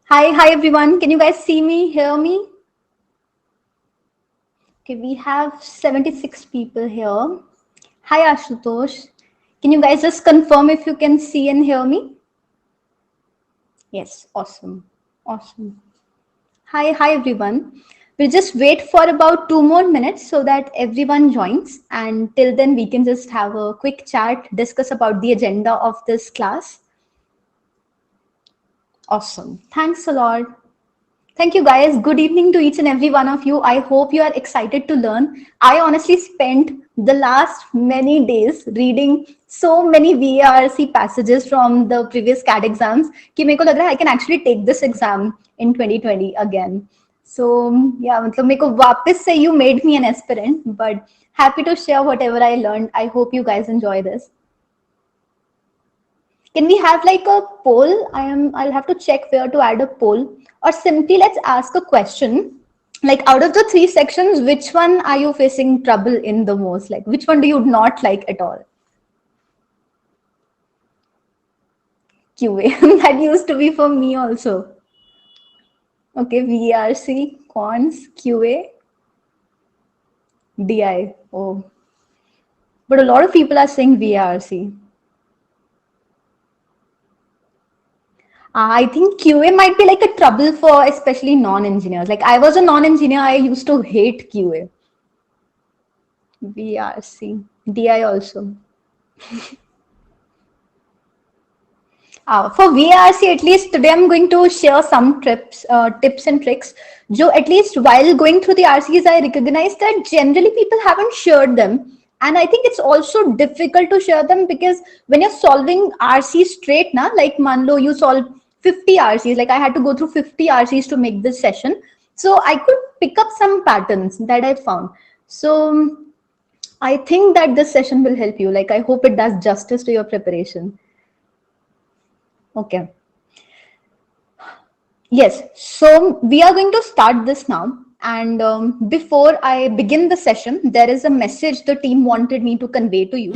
Hi everyone. Can you guys see me, hear me? Okay, we have 76 people here. Hi Ashutosh. Can you guys just confirm if you can see and hear me? Yes, awesome. Awesome. Hi everyone. We'll just wait for about 2 more minutes so that everyone joins. And till then, we can just have a quick chat, discuss about the agenda of this class. Awesome. Thanks a lot. Thank you guys. Good evening to each and every one of you. I hope you are excited to learn. I honestly spent the last many days reading so many VARC passages from the previous CAT exams कि मेरे को लग रहा है I can actually take this exam in 2020 again. So yeah, मतलब मेरे को वापस से you made me an aspirant, but happy to share whatever I learned. I hope you guys enjoy this. Can we have like a poll? I'll have to check where to add a poll, or simply let's ask a question. Like out of the 3 sections, which one are you facing trouble in the most? Like which one do you not like at all? QA. That used to be for me also. Okay, VRC, cons, QA, DI. Oh. But a lot of people are saying VRC. I think QA might be like a trouble for especially non-engineers. Like I was a non-engineer, I used to hate QA. VRC, DI also. For VRC, at least today I'm going to share some tips and tricks. Jo, at least while going through the RCs, I recognize that generally people haven't shared them. And I think it's also difficult to share them because when you're solving RC straight, na, like Manlo, you solve 50 RCs, like I had to go through 50 RCs to make this session. So I could pick up some patterns that I found. So I think that this session will help you. Like I hope it does justice to your preparation. Okay. Yes, so we are going to start this now. And before I begin the session, there is a message the team wanted me to convey to you.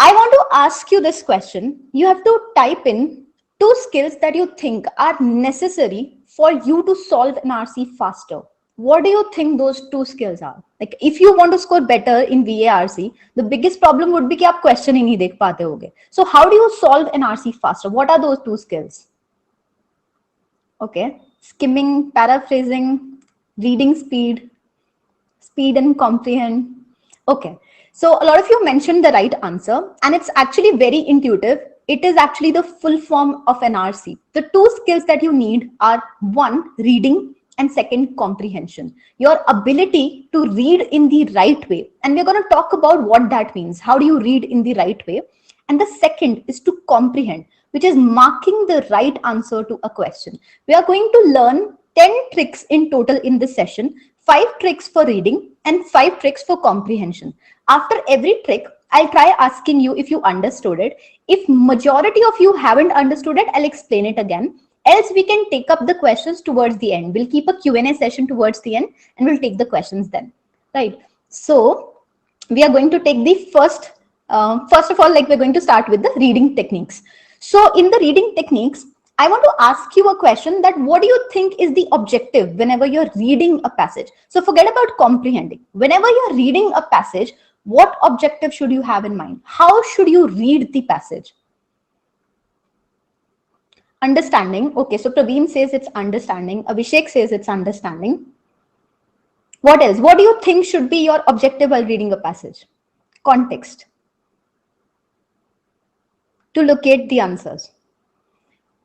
I want to ask you this question. You have to type in 2 skills that you think are necessary for you to solve an RC faster. What do you think those 2 skills are? Like if you want to score better in VARC, the biggest problem would be कि आप question ही नहीं देख पाते होगे. So how do you solve an RC faster? What are those 2 skills? Okay, skimming, paraphrasing, reading speed, speed and comprehend. Okay, so a lot of you mentioned the right answer, and it's actually very intuitive. It is actually the full form of an RC. The 2 skills that you need are 1, reading, and 2nd, comprehension. Your ability to read in the right way. And we're going to talk about what that means. How do you read in the right way? And the 2nd is to comprehend, which is marking the right answer to a question. We are going to learn 10 tricks in total in this session, 5 tricks for reading and 5 tricks for comprehension. After every trick, I'll try asking you if you understood it. If majority of you haven't understood it, I'll explain it again. Else we can take up the questions towards the end. We'll keep a Q&A session towards the end and we'll take the questions then, right? So we are going to take the first of all, like we're going to start with the reading techniques. So in the reading techniques, I want to ask you a question that what do you think is the objective whenever you're reading a passage? So forget about comprehending. Whenever you're reading a passage, what objective should you have in mind? How should you read the passage? Understanding. Okay, so Praveen says it's understanding. Abhishek says it's understanding. What else? What do you think should be your objective while reading a passage? Context. To locate the answers.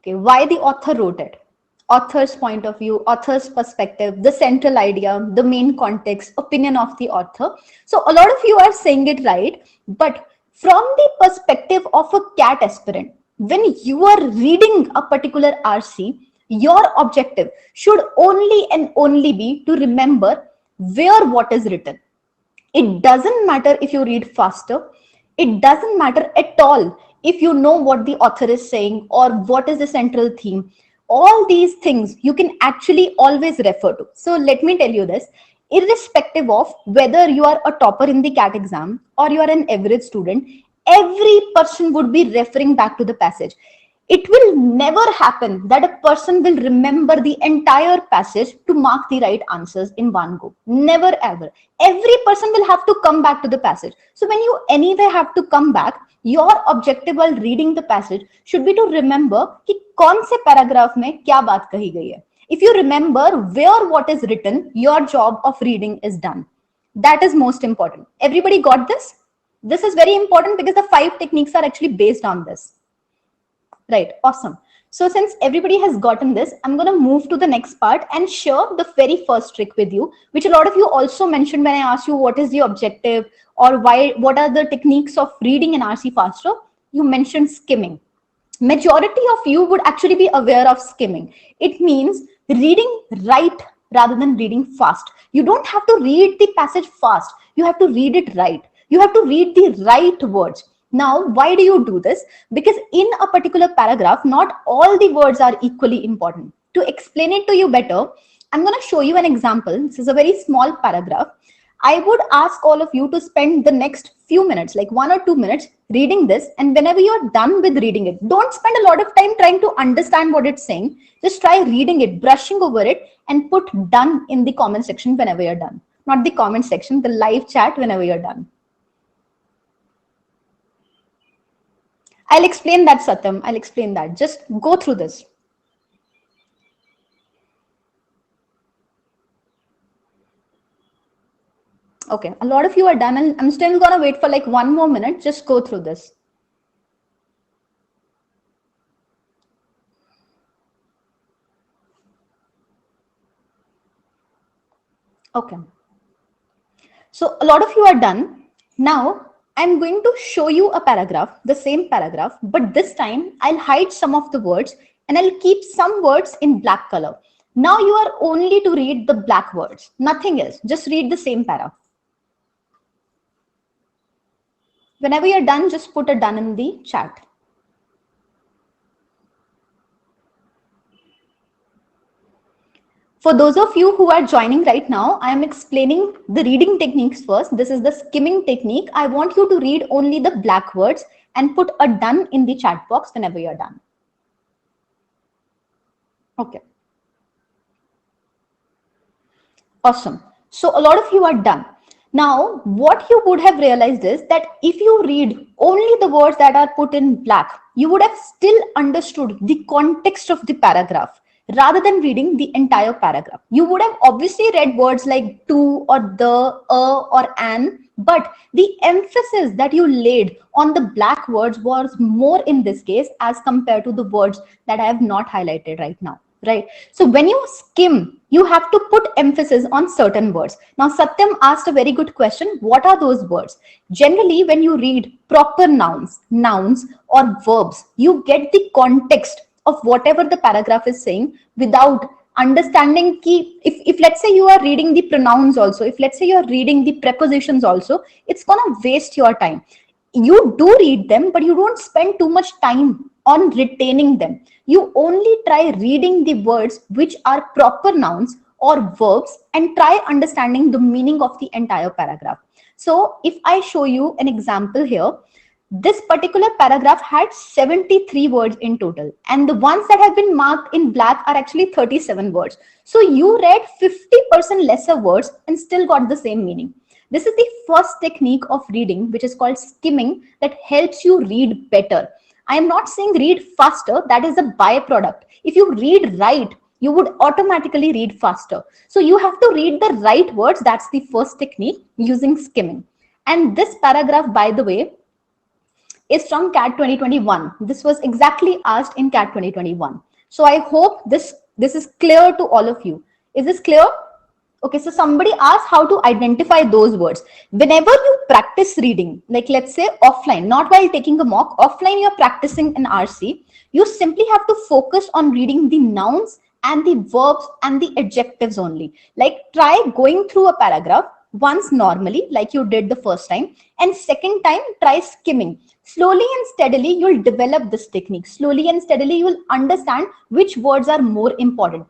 Okay, why the author wrote it? Author's point of view, author's perspective, the central idea, the main context, opinion of the author. So a lot of you are saying it right, but from the perspective of a CAT aspirant, when you are reading a particular RC, your objective should only and only be to remember where what is written. It doesn't matter if you read faster. It doesn't matter at all if you know what the author is saying or what is the central theme. All these things you can actually always refer to. So let me tell you this. irrespective of whether you are a topper in the CAT exam or you are an average student, every person would be referring back to the passage. It will never happen that a person will remember the entire passage to mark the right answers in one go. Never ever. Every person will have to come back to the passage. So when you anyway have to come back, your objective while reading the passage should be to remember कि कौन से paragraph में क्या बात कही गई है. If you remember where what is written, your job of reading is done. That is most important. Everybody got this? This is very important because the 5 techniques are actually based on this. Right, awesome. So since everybody has gotten this, I'm going to move to the next part and share the very first trick with you, which a lot of you also mentioned when I asked you what is the objective or why, what are the techniques of reading in RC faster. You mentioned skimming. Majority of you would actually be aware of skimming. It means reading right rather than reading fast. You don't have to read the passage fast. You have to read it right. You have to read the right words. Now, why do you do this? Because in a particular paragraph, not all the words are equally important. To explain it to you better, I'm going to show you an example. This is a very small paragraph. I would ask all of you to spend the next few minutes, like 1 or 2 minutes, reading this. And whenever you're done with reading it, don't spend a lot of time trying to understand what it's saying. Just try reading it, brushing over it, and put done in the comment section whenever you're done. Not the comment section, the live chat whenever you're done. I'll explain that, Satyam. I'll explain that. Just go through this. Okay, a lot of you are done, and I'm still gonna wait for like 1 more minute. Just go through this. Okay. So a lot of you are done. Now, I'm going to show you a paragraph, the same paragraph, but this time I'll hide some of the words and I'll keep some words in black color. Now you are only to read the black words, nothing else. Just read the same para. Whenever you're done, just put a done in the chat. For those of you who are joining right now, I am explaining the reading techniques first. This is the skimming technique. I want you to read only the black words and put a done in the chat box whenever you're done. Okay. Awesome. So a lot of you are done. Now, what you would have realized is that if you read only the words that are put in black, you would have still understood the context of the paragraph rather than reading the entire paragraph. You would have obviously read words like to or the, or an, but the emphasis that you laid on the black words was more in this case as compared to the words that I have not highlighted right now. Right. So when you skim, you have to put emphasis on certain words. Now, Satyam asked a very good question. What are those words? Generally, when you read proper nouns or verbs, you get the context of whatever the paragraph is saying without understanding key. If let's say you are reading the pronouns also, if let's say you're reading the prepositions also, it's going to waste your time. You do read them, but you don't spend too much time on retaining them. You only try reading the words which are proper nouns or verbs and try understanding the meaning of the entire paragraph. So if I show you an example here, this particular paragraph had 73 words in total, and the ones that have been marked in black are actually 37 words. So you read 50% lesser words and still got the same meaning. This is the first technique of reading, which is called skimming, that helps you read better. I am not saying read faster, that is a byproduct. If you read right, you would automatically read faster. So you have to read the right words. That's the first technique using skimming. And this paragraph, by the way, is from CAT 2021. This was exactly asked in CAT 2021. So I hope this is clear to all of you. Is this clear? Okay, so somebody asked how to identify those words. Whenever you practice reading, like let's say offline, not while taking a mock, offline you're practicing in RC, you simply have to focus on reading the nouns and the verbs and the adjectives only. Like try going through a paragraph once normally, like you did the first time, and second time try skimming. Slowly and steadily, you'll develop this technique. Slowly and steadily, you'll understand which words are more important.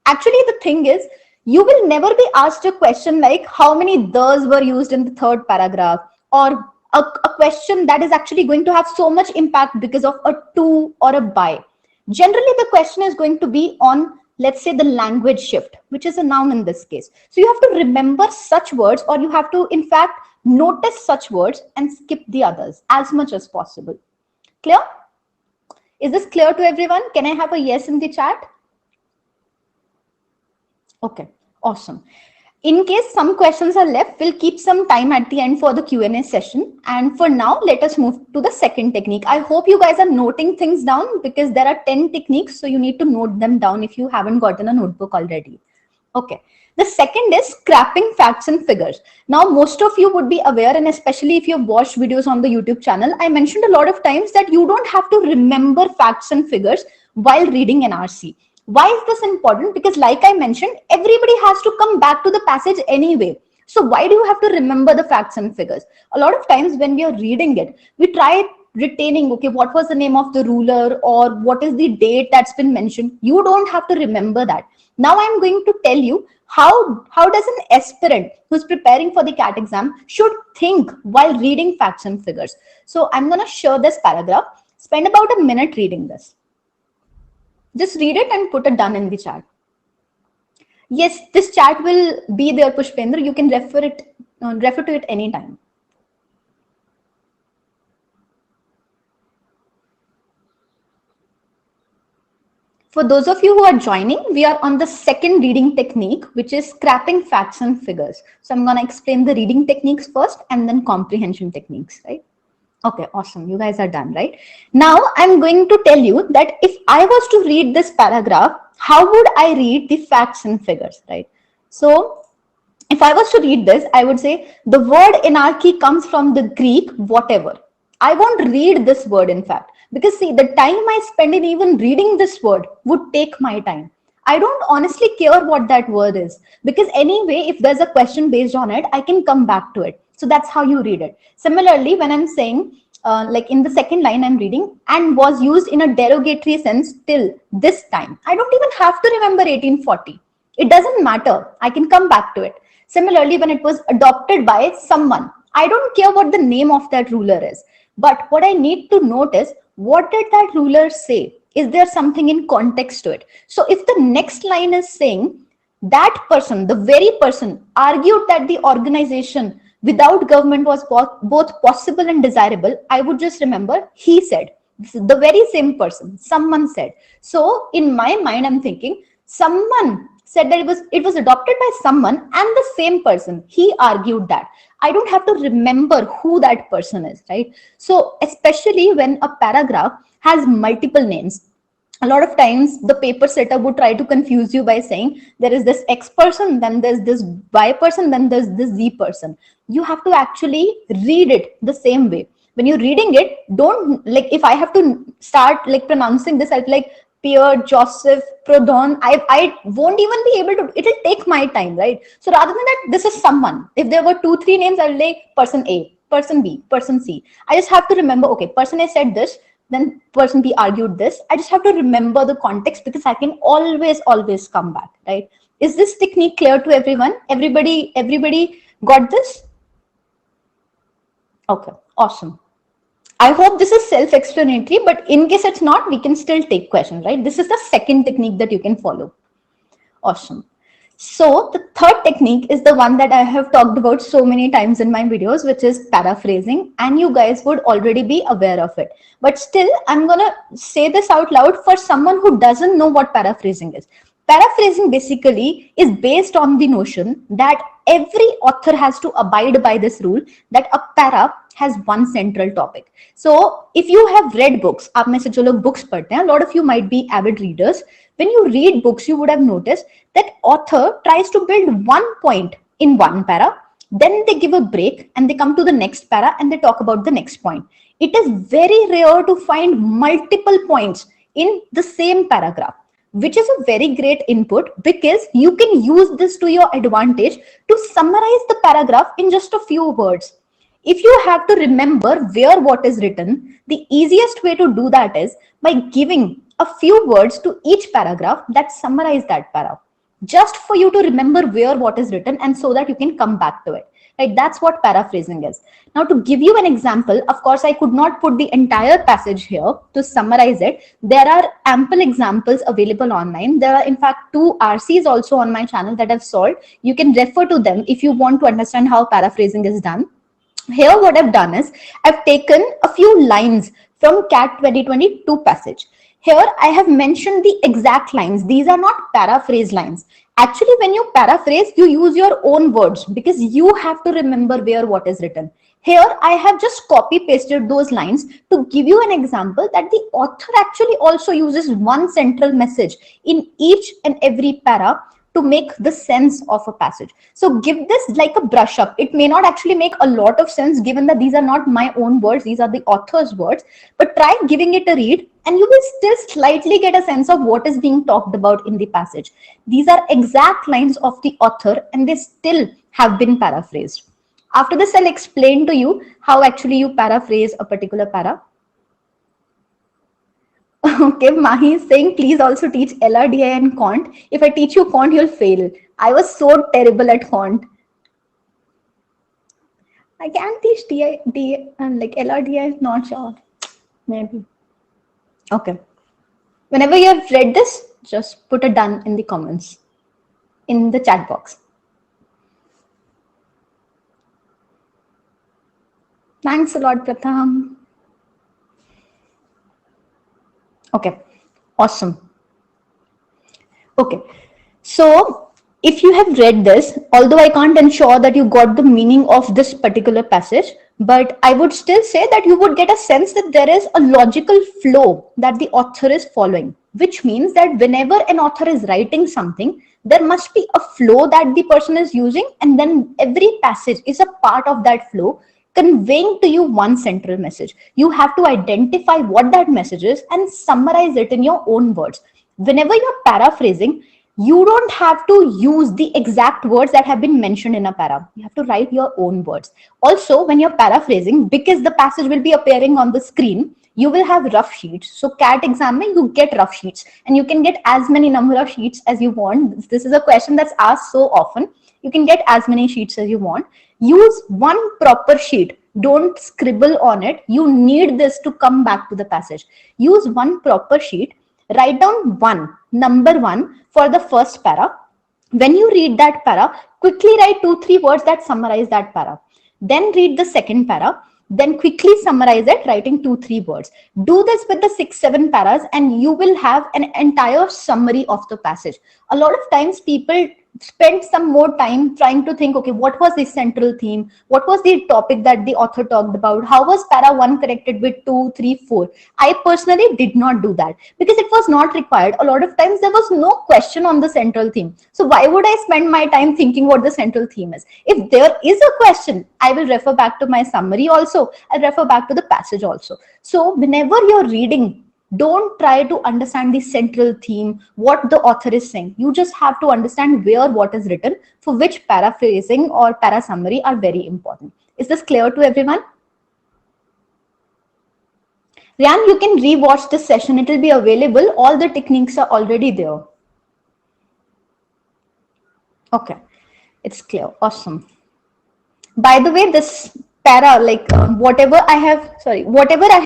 Actually, the thing is, You will never be asked a question like how many the's were used in the third paragraph, or a question that is actually going to have so much impact because of a to or a by. Generally, the question is going to be on, let's say, the language shift, which is a noun in this case. So you have to remember such words, or you have to, in fact, notice such words and skip the others as much as possible. Clear? Is this clear to everyone? Can I have a yes in the chat? Okay, awesome. In case some questions are left, we'll keep some time at the end for the Q&A session. And for now, let us move to the second technique. I hope you guys are noting things down, because there are 10 techniques, so you need to note them down if you haven't gotten a notebook already. Okay. The second is scrapping facts and figures. Now, most of you would be aware, and especially if you've watched videos on the YouTube channel, I mentioned a lot of times that you don't have to remember facts and figures while reading an RC. Why is this important? Because like I mentioned, everybody has to come back to the passage anyway. So why do you have to remember the facts and figures? A lot of times when we are reading it, we try retaining, okay, what was the name of the ruler, or what is the date that's been mentioned. You don't have to remember that. Now I'm going to tell you how does an aspirant who's preparing for the CAT exam should think while reading facts and figures. So I'm going to share this paragraph. Spend about a minute reading this. Just read it and put a done in the chat. Yes, this chat will be there, Pushpendra. You can refer to it anytime. For those of you who are joining, we are on the second reading technique, which is scrapping facts and figures. So I'm going to explain the reading techniques first and then comprehension techniques, right? Okay, awesome. You guys are done, right? Now I'm going to tell you that if I was to read this paragraph, how would I read the facts and figures, right? So if I was to read this, I would say the word anarchy comes from the Greek whatever. I won't read this word, in fact, because see, the time I spend in even reading this word would take my time. I don't honestly care what that word is, because anyway, if there's a question based on it, I can come back to it. So that's how you read it. Similarly, when I'm saying, like in the second line I'm reading, and was used in a derogatory sense till this time, I don't even have to remember 1840. It doesn't matter. I can come back to it. Similarly, when it was adopted by someone, I don't care what the name of that ruler is. But what I need to note is, what did that ruler say? Is there something in context to it? So if the next line is saying that person, the very person, argued that the organization without government was both possible and desirable, I would just remember he said. This is the very same person, someone said. So in my mind, I'm thinking someone said that it was adopted by someone, and the same person, he argued that. I don't have to remember who that person is, right? So especially when a paragraph has multiple names, a lot of times the paper setter would try to confuse you by saying there is this X person, then there's this Y person, then there's this Z person. You have to actually read it the same way. When you're reading it, don't, like, if I have to start like pronouncing this, I'll be like Pierre, Joseph, Proudhon, I won't even be able to, it'll take my time, right? So rather than that, this is someone. If there were 2-3 names, I'll like person A, person B, person C. I just have to remember, okay, person A said this, then person B argued this. I just have to remember the context, because I can always come back, right? Is this technique clear to everyone? Everybody got this? Okay, awesome. I hope this is self-explanatory, but in case it's not, we can still take questions, right? This is the second technique that you can follow. Awesome. So the third technique is the one that I have talked about so many times in my videos, which is paraphrasing, and you guys would already be aware of it. But still, I'm going to say this out loud for someone who doesn't know what paraphrasing is. Paraphrasing basically is based on the notion that every author has to abide by this rule that a para has one central topic. So if you have read books, आप में से जो लोग books पढ़ते हैं, a lot of you might be avid readers. When you read books, you would have noticed that author tries to build one point in one para, then they give a break and they come to the next para and they talk about the next point. It is very rare to find multiple points in the same paragraph, which is a very great input, because you can use this to your advantage to summarize the paragraph in just a few words. If you have to remember where what is written, the easiest way to do that is by giving a few words to each paragraph that summarize that para. just for you to remember where what is written and so that you can come back to it. Right? That's what paraphrasing is. Now, to give you an example, of course, I could not put the entire passage here to summarize it. There are ample examples available online. There are, in fact, 2 RCs also on my channel that I've solved. You can refer to them if you want to understand how paraphrasing is done. Here, what I've done is I've taken a few lines from CAT 2022 passage. Here, I have mentioned the exact lines. These are not paraphrase lines. Actually, when you paraphrase, you use your own words because you have to remember where what is written. Here, I have just copy pasted those lines to give you an example that the author actually also uses one central message in each and every para to make the sense of a passage. So give this like a brush up. It may not actually make a lot of sense given that these are not my own words, these are the author's words, but try giving it a read and you will still slightly get a sense of what is being talked about in the passage. These are exact lines of the author and they still have been paraphrased. After this, I'll explain to you how actually you paraphrase a particular para. Okay, Mahi is saying, please also teach LRDI and quant. If I teach you quant, you'll fail. I was so terrible at quant. I can teach DI, like LRDI, not sure. Maybe. Okay. Whenever you have read this, just put a done in the comments, in the chat box. Thanks a lot, Pratham. Okay, awesome. Okay, so if you have read this, although I can't ensure that you got the meaning of this particular passage, but I would still say that you would get a sense that there is a logical flow that the author is following, which means that whenever an author is writing something, there must be a flow that the person is using, and then every passage is a part of that flow, conveying to you one central message. You have to identify what that message is and summarize it in your own words. Whenever you're paraphrasing, you don't have to use the exact words that have been mentioned in a para. You have to write your own words. Also, when you're paraphrasing, because the passage will be appearing on the screen, you will have rough sheets. So CAT exam, you get rough sheets and you can get as many number of sheets as you want. This is a question that's asked so often. You can get as many sheets as you want. Use one proper sheet. Don't scribble on it. You need this to come back to the passage. Use one proper sheet. Write down number one for the first para. When you read that para, quickly write 2-3 words that summarize that para. Then read the second para. Then quickly summarize it, writing 2-3 words. Do this with the 6-7 paras and you will have an entire summary of the passage. A lot of times people spend some more time trying to think, okay, what was the central theme? What was the topic that the author talked about? How was para 1 connected with 2, 3, 4? I personally did not do that because it was not required. A lot of times there was no question on the central theme. So why would I spend my time thinking what the central theme is? If there is a question, I will refer back to my summary also. I'll refer back to the passage also. So whenever you're reading, don't try to understand the central theme, what the author is saying. You just have to understand where what is written, for which paraphrasing or para summary are very important. Is this clear to everyone? Ryan, you can rewatch this session. It will be available. All the techniques are already there. Okay, it's clear. Awesome. By the way, this para, like whatever I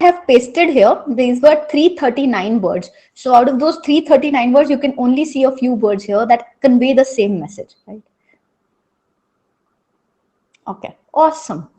have pasted here, these were 339 words. So out of those 339 words, you can only see a few words here that convey the same message, right? Okay, awesome.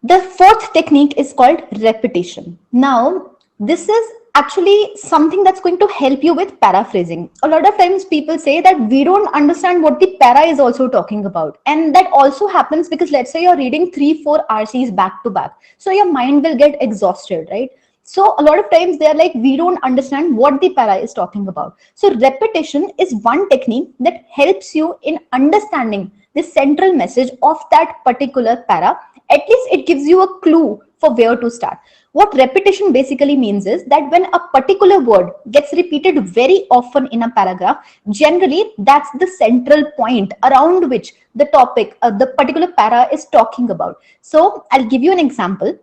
The fourth technique is called repetition. Now, this is actually something that's going to help you with paraphrasing. A lot of times people say that we don't understand what the para is also talking about. And that also happens because let's say you're reading 3-4 RCs back to back. So your mind will get exhausted, right? So a lot of times they're like, we don't understand what the para is talking about. So repetition is one technique that helps you in understanding the central message of that particular para. At least it gives you a clue for where to start. What repetition basically means is that when a particular word gets repeated very often in a paragraph, generally that's the central point around which the topic, the particular para is talking about. So I'll give you an example.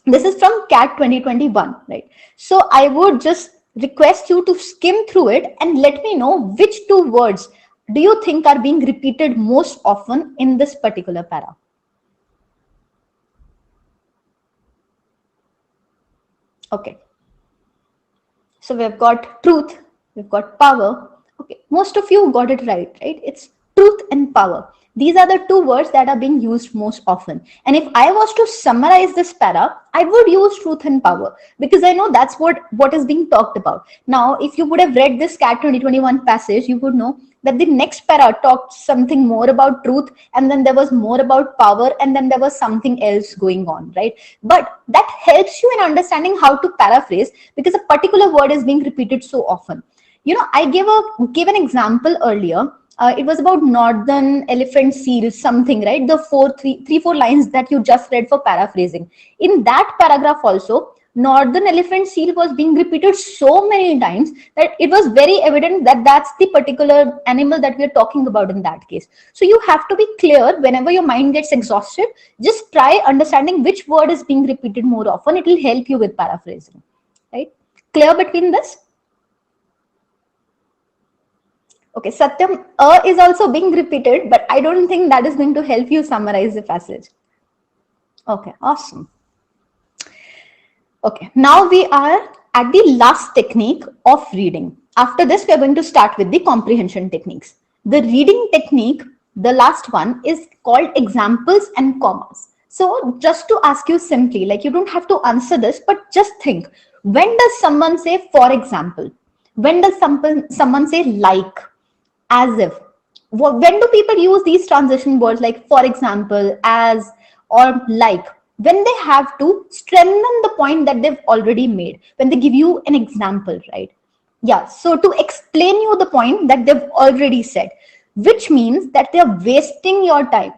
This is from CAT 2021, right? So I would just request you to skim through it and let me know which two words do you think are being repeated most often in this particular para. Okay. So we've got truth, we've got power. Okay, most of you got it right? It's truth and power. These are the two words that are being used most often. And if I was to summarize this para, I would use truth and power because I know that's what is being talked about. Now, if you would have read this CAT 2021 passage, you would know that the next para talked something more about truth, and then there was more about power, and then there was something else going on, right? But that helps you in understanding how to paraphrase because a particular word is being repeated so often. I gave an example earlier. It was about northern elephant seal something, right? The three, four lines that you just read for paraphrasing. In that paragraph also, northern elephant seal was being repeated so many times that it was very evident that that's the particular animal that we're talking about in that case. So you have to be clear whenever your mind gets exhausted. Just try understanding which word is being repeated more often. It will help you with paraphrasing, right? Clear between this? Okay, Satyam, is also being repeated, but I don't think that is going to help you summarize the passage. Okay, awesome. Okay, now we are at the last technique of reading. After this, we are going to start with the comprehension techniques. The reading technique, the last one, is called examples and commas. So just to ask you simply, like you don't have to answer this, but just think, when does someone say, for example? When does someone say like? As if? When do people use these transition words like for example, as, or like? When they have to strengthen the point that they've already made, when they give you an example, right? Yeah, so to explain you the point that they've already said, which means that they're wasting your time.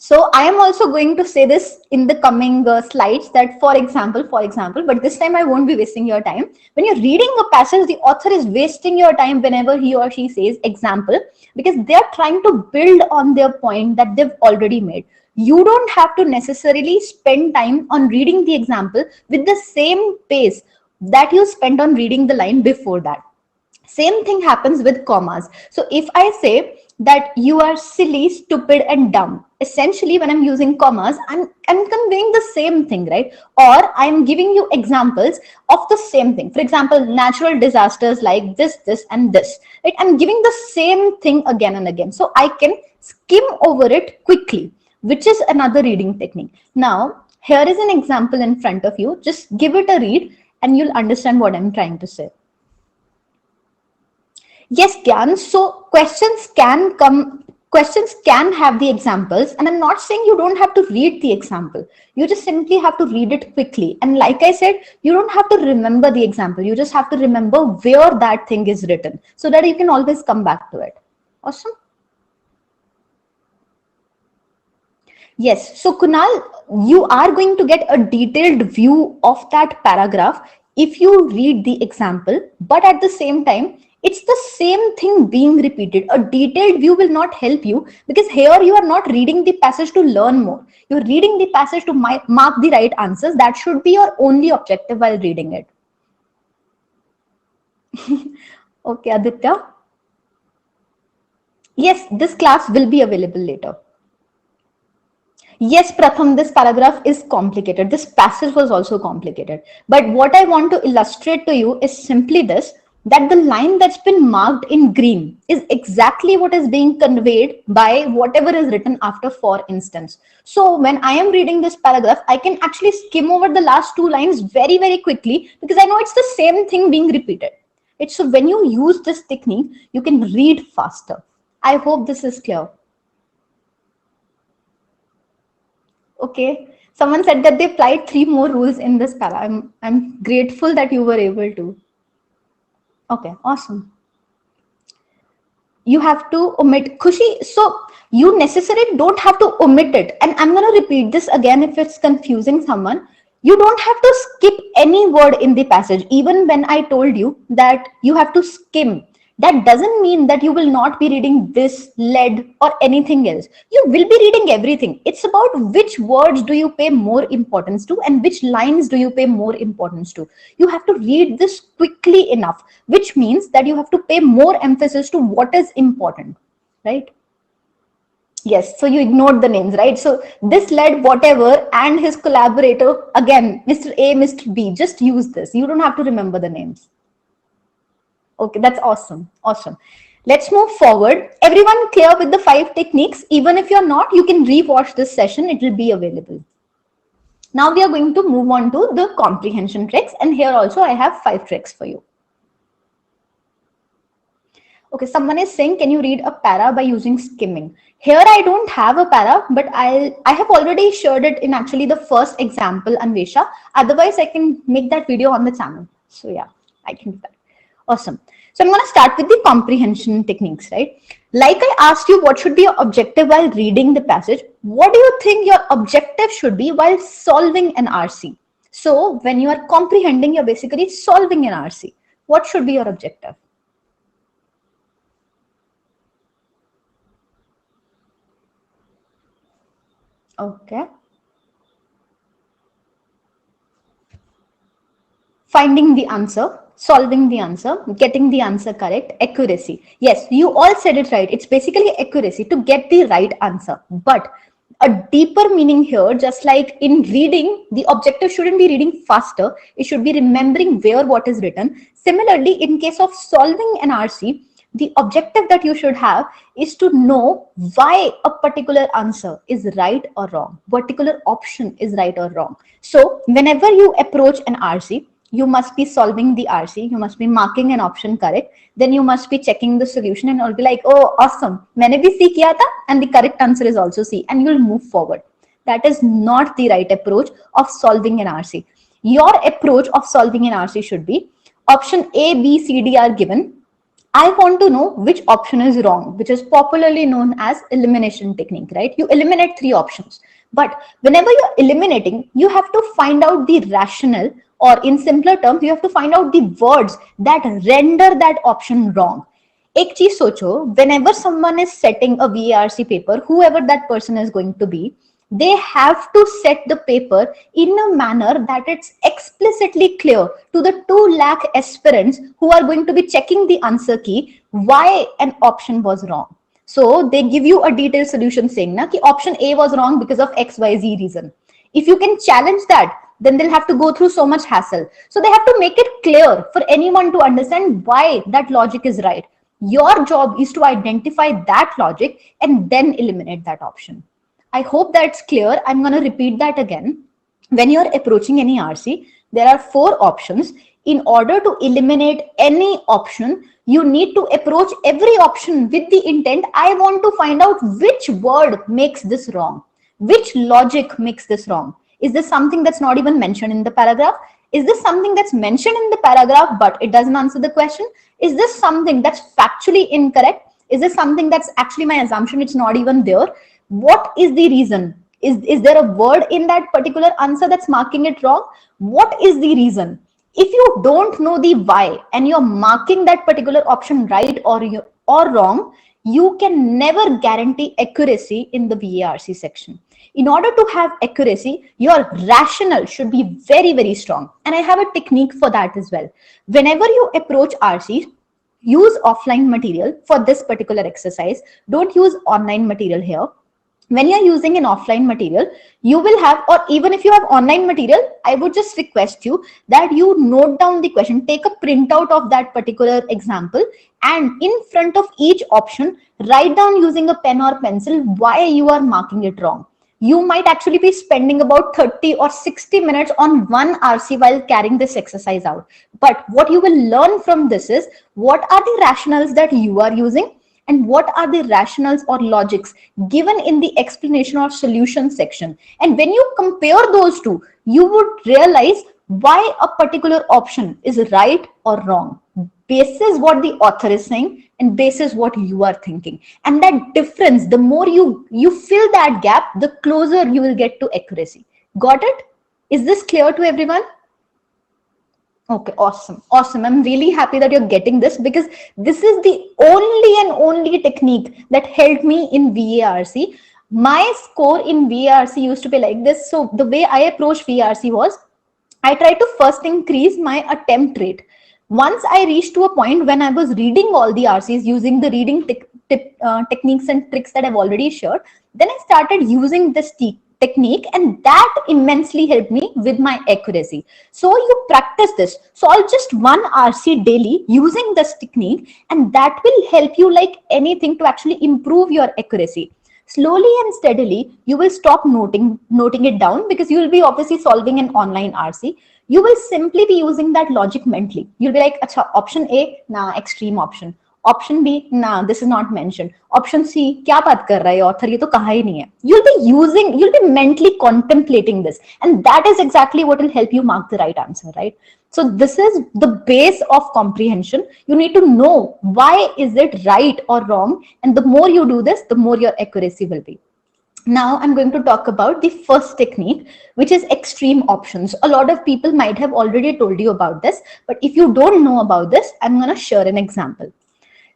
So I am also going to say this in the coming slides that for example, but this time I won't be wasting your time. When you're reading a passage, the author is wasting your time whenever he or she says example, because they're trying to build on their point that they've already made. You don't have to necessarily spend time on reading the example with the same pace that you spent on reading the line before that. Same thing happens with commas. So if I say that you are silly, stupid, and dumb, essentially when I'm using commas, I'm conveying the same thing, right? Or I'm giving you examples of the same thing. For example, natural disasters like this, and this, right? I'm giving the same thing again and again. So I can skim over it quickly, which is another reading technique. Now, here is an example in front of you. Just give it a read and you'll understand what I'm trying to say. Yes, Gyan. So questions can have the examples, and I'm not saying you don't have to read the example. You just simply have to read it quickly. And like I said, you don't have to remember the example. You just have to remember where that thing is written so that you can always come back to it. Awesome. Yes. So Kunal, you are going to get a detailed view of that paragraph if you read the example, but at the same time, it's the same thing being repeated. A detailed view will not help you because here you are not reading the passage to learn more. You're reading the passage to mark the right answers. That should be your only objective while reading it. Okay, Aditya. Yes, this class will be available later. Yes, Pratham, this paragraph is complicated. This passage was also complicated. But what I want to illustrate to you is simply this, that the line that's been marked in green is exactly what is being conveyed by whatever is written after, for instance. So when I am reading this paragraph, I can actually skim over the last two lines very, very quickly because I know it's the same thing being repeated. So when you use this technique, you can read faster. I hope this is clear. Okay. Someone said that they applied 3 more rules in this para. I'm grateful that you were able to. Okay, awesome. You have to omit Khushi. So you necessarily don't have to omit it. And I'm going to repeat this again if it's confusing someone. You don't have to skip any word in the passage. Even when I told you that you have to skim, That doesn't mean that you will not be reading this, lead, or anything else. You will be reading everything. It's about which words do you pay more importance to and which lines do you pay more importance to. You have to read this quickly enough, which means that you have to pay more emphasis to what is important, right? Yes, so you ignored the names, right? So this led whatever and his collaborator, again, Mr. A, Mr. B, just use this. You don't have to remember the names. Okay, that's awesome. Awesome. Let's move forward. Everyone clear with the 5 techniques? Even if you're not, you can rewatch this session. It will be available. Now we are going to move on to the comprehension tricks. And here also I have 5 tricks for you. Okay, someone is saying, can you read a para by using skimming? Here I don't have a para, but I have already shared it in actually the first example, Anvesha. Otherwise, I can make that video on the channel. So yeah, I can do that. Awesome. So I'm going to start with the comprehension techniques, right? Like I asked you, what should be your objective while reading the passage? What do you think your objective should be while solving an RC? So when you are comprehending, you're basically solving an RC. What should be your objective? Okay. Finding the answer, solving the answer, getting the answer correct, accuracy. Yes, you all said it right. It's basically accuracy to get the right answer. But a deeper meaning here, just like in reading, the objective shouldn't be reading faster. It should be remembering where what is written. Similarly, in case of solving an RC, the objective that you should have is to know why a particular answer is right or wrong, particular option is right or wrong. So whenever you approach an RC, you must be solving the RC, you must be marking an option correct, then you must be checking the solution and you'll be like, oh, awesome, maine bhi C kiya tha, and the correct answer is also C, and you'll move forward. That is not the right approach of solving an RC. Your approach of solving an RC should be option A, B, C, D are given. I want to know which option is wrong, which is popularly known as elimination technique, right? You eliminate 3 options. But whenever you're eliminating, you have to find out the rationale, or in simpler terms, you have to find out the words that render that option wrong. Ek cheez socho, whenever someone is setting a VARC paper, whoever that person is going to be, they have to set the paper in a manner that it's explicitly clear to the 2 lakh aspirants who are going to be checking the answer key why an option was wrong. So they give you a detailed solution saying na, ki option A was wrong because of XYZ reason. If you can challenge that, then they'll have to go through so much hassle. So they have to make it clear for anyone to understand why that logic is right. Your job is to identify that logic and then eliminate that option. I hope that's clear. I'm going to repeat that again. When you're approaching any RC, there are 4 options. In order to eliminate any option, you need to approach every option with the intent, I want to find out which word makes this wrong. Which logic makes this wrong? Is this something that's not even mentioned in the paragraph? Is this something that's mentioned in the paragraph, but it doesn't answer the question? Is this something that's factually incorrect? Is this something that's actually my assumption, it's not even there? What is the reason? Is there a word in that particular answer that's marking it wrong? What is the reason? If you don't know the why and you're marking that particular option right or wrong, you can never guarantee accuracy in the VARC section. In order to have accuracy, your rationale should be very, very strong. And I have a technique for that as well. Whenever you approach RCs, use offline material for this particular exercise. Don't use online material here. When you're using an offline material, you will have, or even if you have online material, I would just request you that you note down the question, take a printout of that particular example, and in front of each option, write down using a pen or pencil why you are marking it wrong. You might actually be spending about 30 or 60 minutes on one RC while carrying this exercise out. But what you will learn from this is what are the rationales that you are using, and what are the rationales or logics given in the explanation or solution section. And when you compare those two, you would realize why a particular option is right or wrong, basis what the author is saying and basis what you are thinking. And that difference, the more you fill that gap, the closer you will get to accuracy. Got it? Is this clear to everyone? Okay, awesome. Awesome. I'm really happy that you're getting this, because this is the only and only technique that helped me in VARC. My score in VARC used to be like this. So the way I approached VARC was, I tried to first increase my attempt rate. Once I reached to a point when I was reading all the RCs using the reading techniques and tricks that I've already shared, then I started using this technique, and that immensely helped me with my accuracy. So you practice this. Solve just one RC daily using this technique, and that will help you like anything to actually improve your accuracy. Slowly and steadily, you will stop noting it down, because you will be obviously solving an online RC. You will simply be using that logic mentally. You'll be like, Acha, option A, nah, extreme option. Option B, nah, this is not mentioned. Option C, kya baat kar raha hai author, ye to kaha hi nahi hai. You'll be mentally contemplating this. And that is exactly what will help you mark the right answer, right? So this is the base of comprehension. You need to know why is it right or wrong. And the more you do this, the more your accuracy will be. Now I'm going to talk about the first technique, which is extreme options. A lot of people might have already told you about this, but if you don't know about this, I'm going to share an example.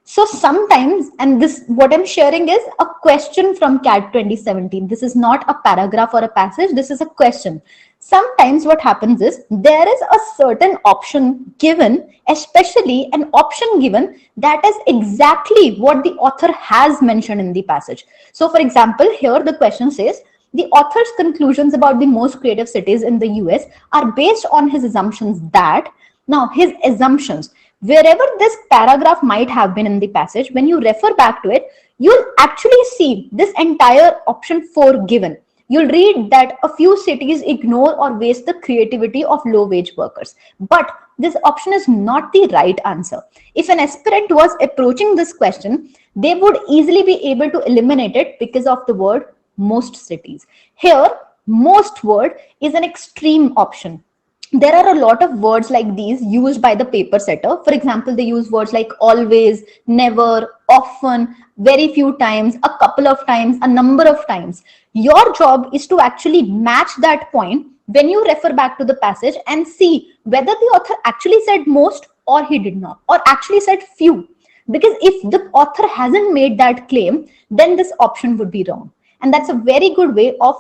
So sometimes, and this, what I'm sharing is a question from CAT 2017. This is not a paragraph or a passage. This is a question. Sometimes what happens is there is a certain option given, especially an option given that is exactly what the author has mentioned in the passage. So for example, here the question says, the author's conclusions about the most creative cities in the US are based on his assumptions that, now his assumptions, wherever this paragraph might have been in the passage, when you refer back to it, you'll actually see this entire option 4 given. You'll read that a few cities ignore or waste the creativity of low-wage workers. But this option is not the right answer. If an aspirant was approaching this question, they would easily be able to eliminate it because of the word most cities. Here, most word is an extreme option. There are a lot of words like these used by the paper setter. For example, they use words like always, never, often, very few times, a couple of times, a number of times. Your job is to actually match that point when you refer back to the passage and see whether the author actually said most or he did not, or actually said few. Because if the author hasn't made that claim, then this option would be wrong. And that's a very good way of,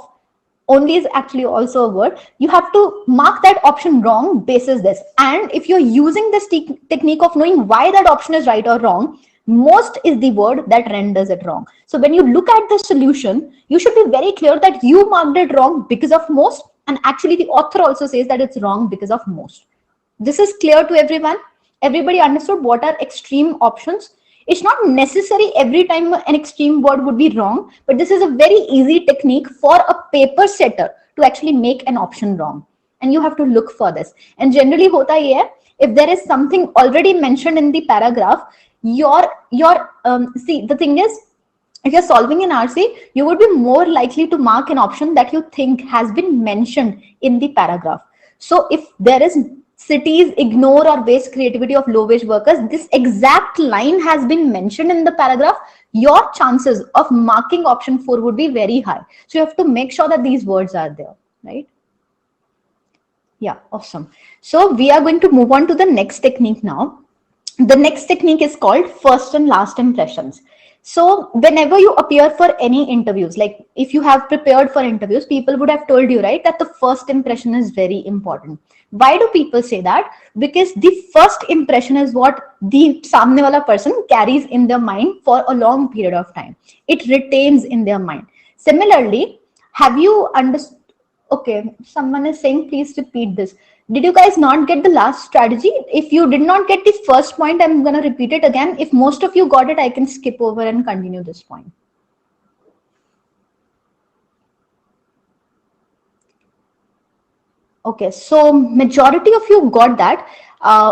only is actually also a word, you have to mark that option wrong basis this. And if you're using this technique of knowing why that option is right or wrong, most is the word that renders it wrong. So when you look at the solution, you should be very clear that you marked it wrong because of most, and actually the author also says that it's wrong because of most. This is clear to everyone? Everybody understood what are extreme options? It's not necessary every time an extreme word would be wrong, but this is a very easy technique for a paper setter to actually make an option wrong. And you have to look for this. And generally, hota ye hai, if there is something already mentioned in the paragraph, see, the thing is, if you're solving an RC, you would be more likely to mark an option that you think has been mentioned in the paragraph. So if there is cities ignore or waste creativity of low-wage workers, this exact line has been mentioned in the paragraph, your chances of marking option 4 would be very high. So you have to make sure that these words are there, right? Yeah, awesome. So we are going to move on to the next technique now. The next technique is called first and last impressions. So whenever you appear for any interviews, like if you have prepared for interviews, people would have told you, right, that the first impression is very important. Why do people say that? Because the first impression is what the samne wala person carries in their mind for a long period of time. It retains in their mind. Similarly, have you understood? Okay, someone is saying, please repeat this. Did you guys not get the last strategy? If you did not get the first point, I'm going to repeat it again. If most of you got it, I can skip over and continue this point. Okay, so majority of you got that.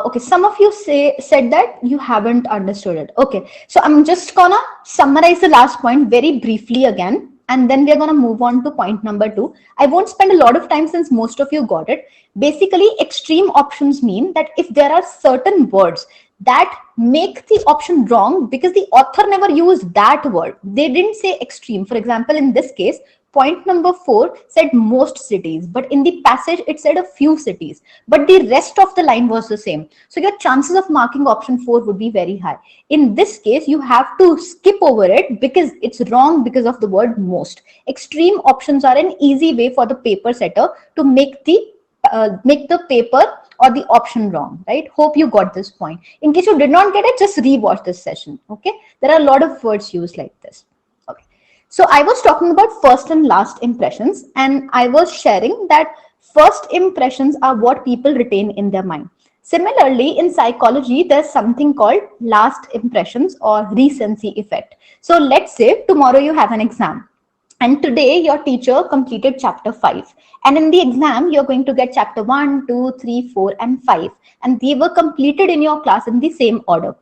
Okay, some of you said that you haven't understood it. Okay, so I'm just gonna summarize the last point very briefly again, and then we're gonna move on to point number 2. I won't spend a lot of time since most of you got it. Basically, extreme options mean that if there are certain words that make the option wrong because the author never used that word, they didn't say extreme. For example, in this case, point number 4 said most cities, but in the passage it said a few cities, but the rest of the line was the same. So your chances of marking option 4 would be very high. In this case, you have to skip over it because it's wrong because of the word most. Extreme options are an easy way for the paper setter to make the paper or the option wrong, right? Hope you got this point. In case you did not get it, just rewatch this session, okay? There are a lot of words used like this. Okay. So I was talking about first and last impressions, and I was sharing that first impressions are what people retain in their mind. Similarly, in psychology, there's something called last impressions or recency effect. So let's say tomorrow you have an exam. And today your teacher completed chapter 5. And in the exam, you're going to get chapter 1, 2, 3, 4, and 5. And they were completed in your class in the same order.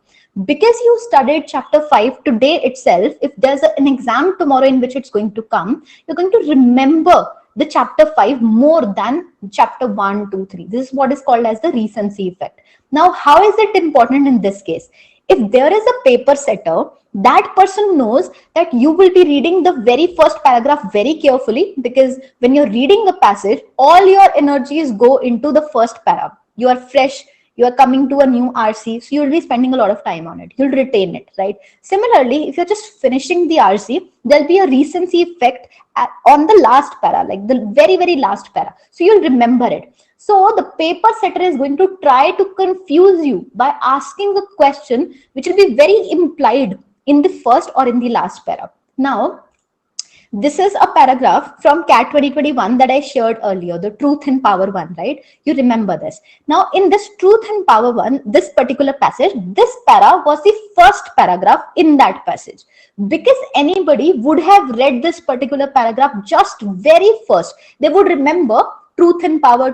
Because you studied chapter 5 today itself, if there's an exam tomorrow in which it's going to come, you're going to remember the chapter 5 more than chapter 1, 2, 3. This is what is called as the recency effect. Now, how is it important in this case? If there is a paper setter, that person knows that you will be reading the very first paragraph very carefully, because when you're reading a passage, all your energies go into the first paragraph. You are fresh, you are coming to a new RC, so you'll be spending a lot of time on it. You'll retain it, right? Similarly, if you're just finishing the RC, there'll be a recency effect on the last para, like the very, very last para. So you'll remember it. So the paper setter is going to try to confuse you by asking a question which will be very implied in the first or in the last para. Now, this is a paragraph from CAT 2021 that I shared earlier, the truth and power one, right? You remember this. Now, in this truth and power one, this particular passage, this para was the first paragraph in that passage. Because anybody would have read this particular paragraph just very first, they would remember truth and power,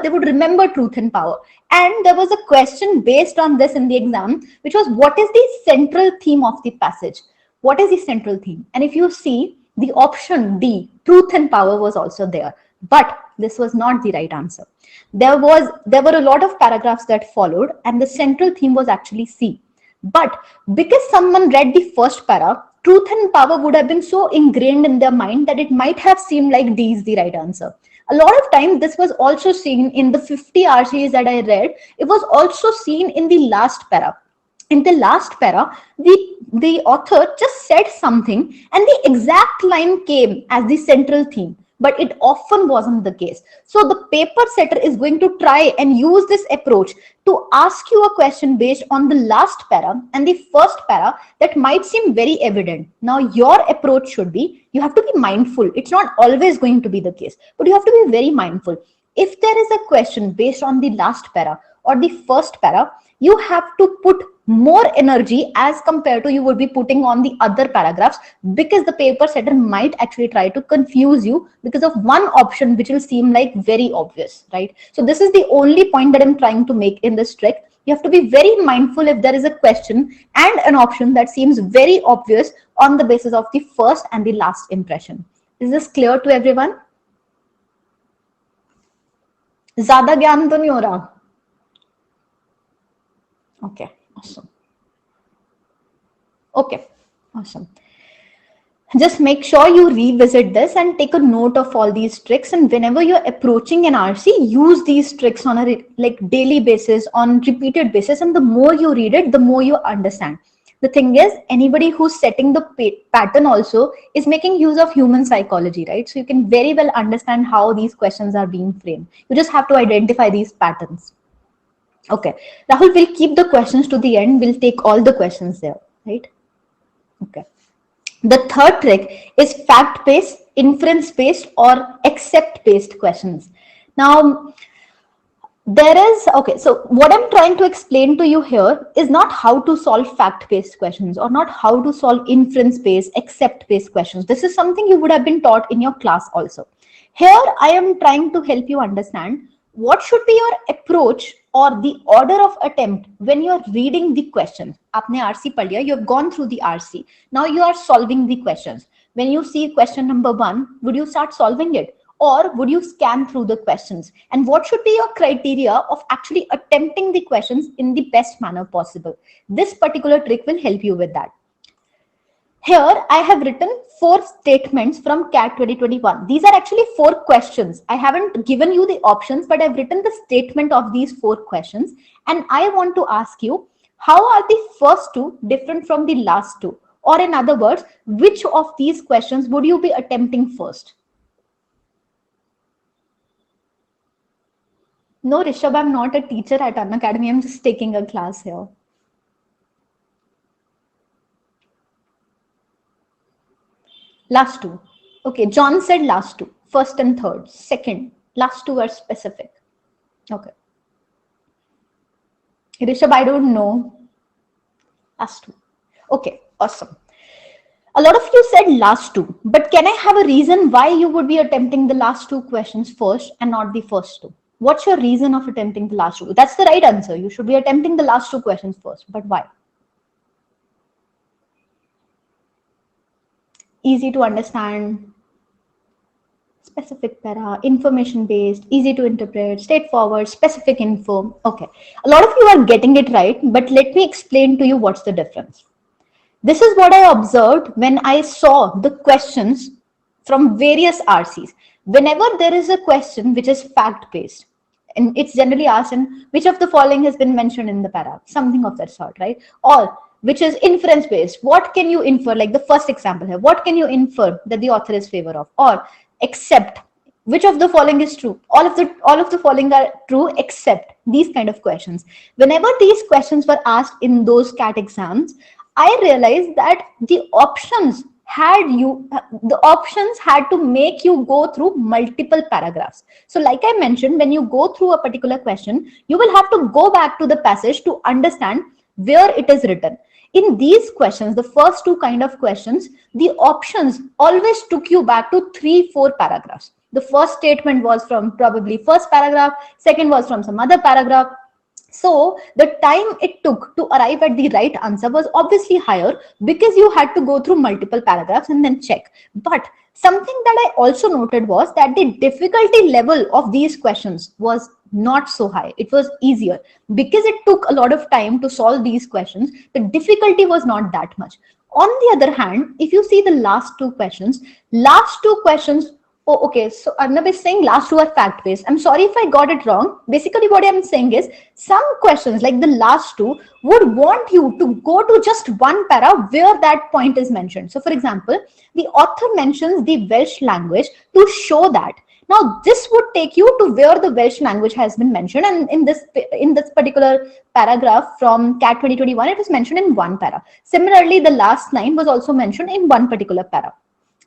they would remember truth and power. And there was a question based on this in the exam, which was, what is the central theme of the passage? What is the central theme? And if you see, the option D, truth and power, was also there. But this was not the right answer. There were a lot of paragraphs that followed, and the central theme was actually C. But because someone read the first para, truth and power would have been so ingrained in their mind that it might have seemed like D is the right answer. A lot of time, this was also seen in the 50 RCs that I read. It was also seen in the last para. In the last para, the author just said something and the exact line came as the central theme, but it often wasn't the case. So the paper setter is going to try and use this approach to ask you a question based on the last para and the first para that might seem very evident. Now, your approach should be, you have to be mindful. It's not always going to be the case, but you have to be very mindful. If there is a question based on the last para or the first para, you have to put more energy as compared to you would be putting on the other paragraphs, because the paper setter might actually try to confuse you because of one option which will seem like very obvious, right? So this is the only point that I'm trying to make in this trick. You have to be very mindful if there is a question and an option that seems very obvious on the basis of the first and the last impression. Is this clear to everyone? Zyada gyan to nahi ho raha. Okay, awesome. Okay, awesome. Just make sure you revisit this and take a note of all these tricks. And whenever you're approaching an RC, use these tricks on a daily basis, on repeated basis. And the more you read it, the more you understand. The thing is, anybody who's setting the pattern also is making use of human psychology, right? So you can very well understand how these questions are being framed. You just have to identify these patterns. Okay, Rahul, we'll keep the questions to the end. We'll take all the questions there, right? Okay. The third trick is fact-based, inference-based, or accept-based questions. Now, so what I'm trying to explain to you here is not how to solve fact-based questions or not how to solve inference-based, accept-based questions. This is something you would have been taught in your class also. Here, I am trying to help you understand what should be your approach or the order of attempt when you're reading the questions. Aapne RC pad liya, you have gone through the RC. Now you are solving the questions. When you see question number 1, would you start solving it? Or would you scan through the questions? And what should be your criteria of actually attempting the questions in the best manner possible? This particular trick will help you with that. Here, I have written 4 statements from CAT 2021. These are actually 4 questions. I haven't given you the options, but I've written the statement of these 4 questions. And I want to ask you, how are the first 2 different from the last 2? Or in other words, which of these questions would you be attempting first? No, Rishabh, I'm not a teacher at Unacademy. I'm just taking a class here. Last 2. Okay, John said last 2. First and third. Second. Last 2 are specific. Okay. Rishabh, I don't know. Last 2. Okay, awesome. A lot of you said last 2, but can I have a reason why you would be attempting the last 2 questions first and not the first 2? What's your reason of attempting the last 2? That's the right answer. You should be attempting the last 2 questions first, but why? Easy to understand, specific para, information based, easy to interpret, straightforward, specific info. Okay, a lot of you are getting it right, but let me explain to you what's the difference. This is what I observed when I saw the questions from various RCs. Whenever there is a question which is fact-based, and it's generally asked in which of the following has been mentioned in the para, something of that sort, right? Or which is inference based, what can you infer, like the first example here, what can you infer that the author is favor of? Or except, which of the following is true? All of the following are true except, these kind of questions. Whenever these questions were asked in those CAT exams, I realized that the options had to make you go through multiple paragraphs. So like I mentioned, when you go through a particular question, you will have to go back to the passage to understand where it is written. In these questions, the first 2 kind of questions, the options always took you back to 3-4 paragraphs. The first statement was from probably first paragraph, second was from some other paragraph. So the time it took to arrive at the right answer was obviously higher because you had to go through multiple paragraphs and then check. But something that I also noted was that the difficulty level of these questions was not so high. It was easier because it took a lot of time to solve these questions. The difficulty was not that much. On the other hand, if you see the last 2 questions, oh, okay. So Arnab is saying last 2 are fact-based. I'm sorry if I got it wrong. Basically, what I'm saying is some questions like the last 2 would want you to go to just one para where that point is mentioned. So for example, the author mentions the Welsh language to show that. Now, this would take you to where the Welsh language has been mentioned. And in this particular paragraph from CAT 2021, it was mentioned in one para. Similarly, the last line was also mentioned in one particular para.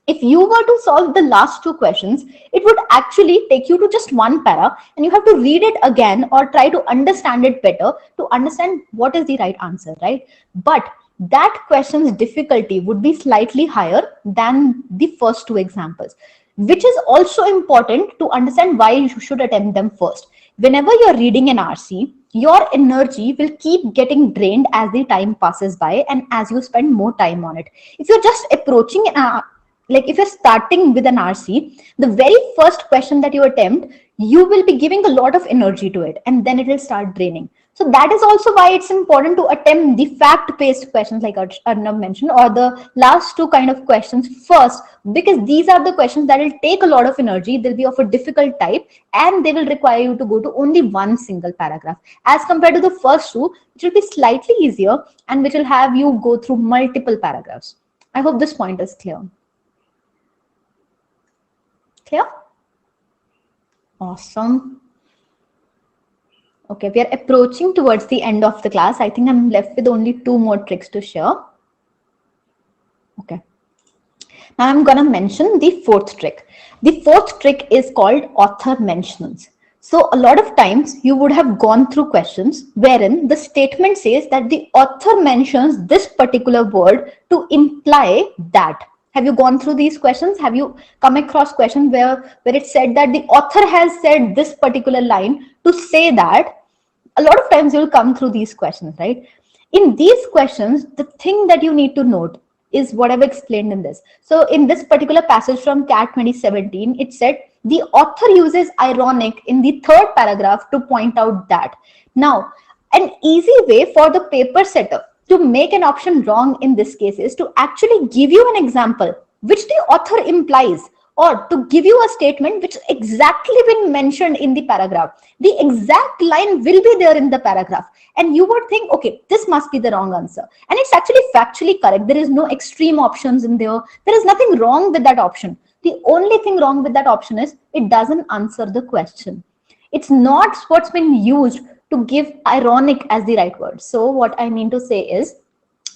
If you were to solve the last 2 questions, it would actually take you to just one para and you have to read it again or try to understand it better to understand what is the right answer, right? But that question's difficulty would be slightly higher than the first 2 examples, which is also important to understand why you should attempt them first. Whenever you're reading an RC, your energy will keep getting drained as the time passes by and as you spend more time on it. If you're just approaching like if you're starting with an RC, the very first question that you attempt, you will be giving a lot of energy to it and then it will start draining. So that is also why it's important to attempt the fact-based questions like Arnab mentioned, or the last 2 kind of questions first, because these are the questions that will take a lot of energy. They'll be of a difficult type and they will require you to go to only one single paragraph as compared to the first 2, which will be slightly easier and which will have you go through multiple paragraphs. I hope this point is clear. Clear? Awesome. Okay, we are approaching towards the end of the class. I think I'm left with only 2 more tricks to share. Okay. Now I'm going to mention the 4th trick. The 4th trick is called author mentions. So a lot of times you would have gone through questions wherein the statement says that the author mentions this particular word to imply that. Have you gone through these questions? Have you come across questions where it said that the author has said this particular line to say that? A lot of times you'll come through these questions, right? In these questions, the thing that you need to note is what I've explained in this. So in this particular passage from CAT 2017, it said the author uses ironic in the 3rd paragraph to point out that. Now, an easy way for the paper setter to make an option wrong in this case is to actually give you an example which the author implies, or to give you a statement which exactly been mentioned in the paragraph. The exact line will be there in the paragraph, and you would think, okay, this must be the wrong answer. And it's actually factually correct. There is no extreme options in there. There is nothing wrong with that option. The only thing wrong with that option is it doesn't answer the question. It's not what's been used to give ironic as the right word. So what I mean to say is,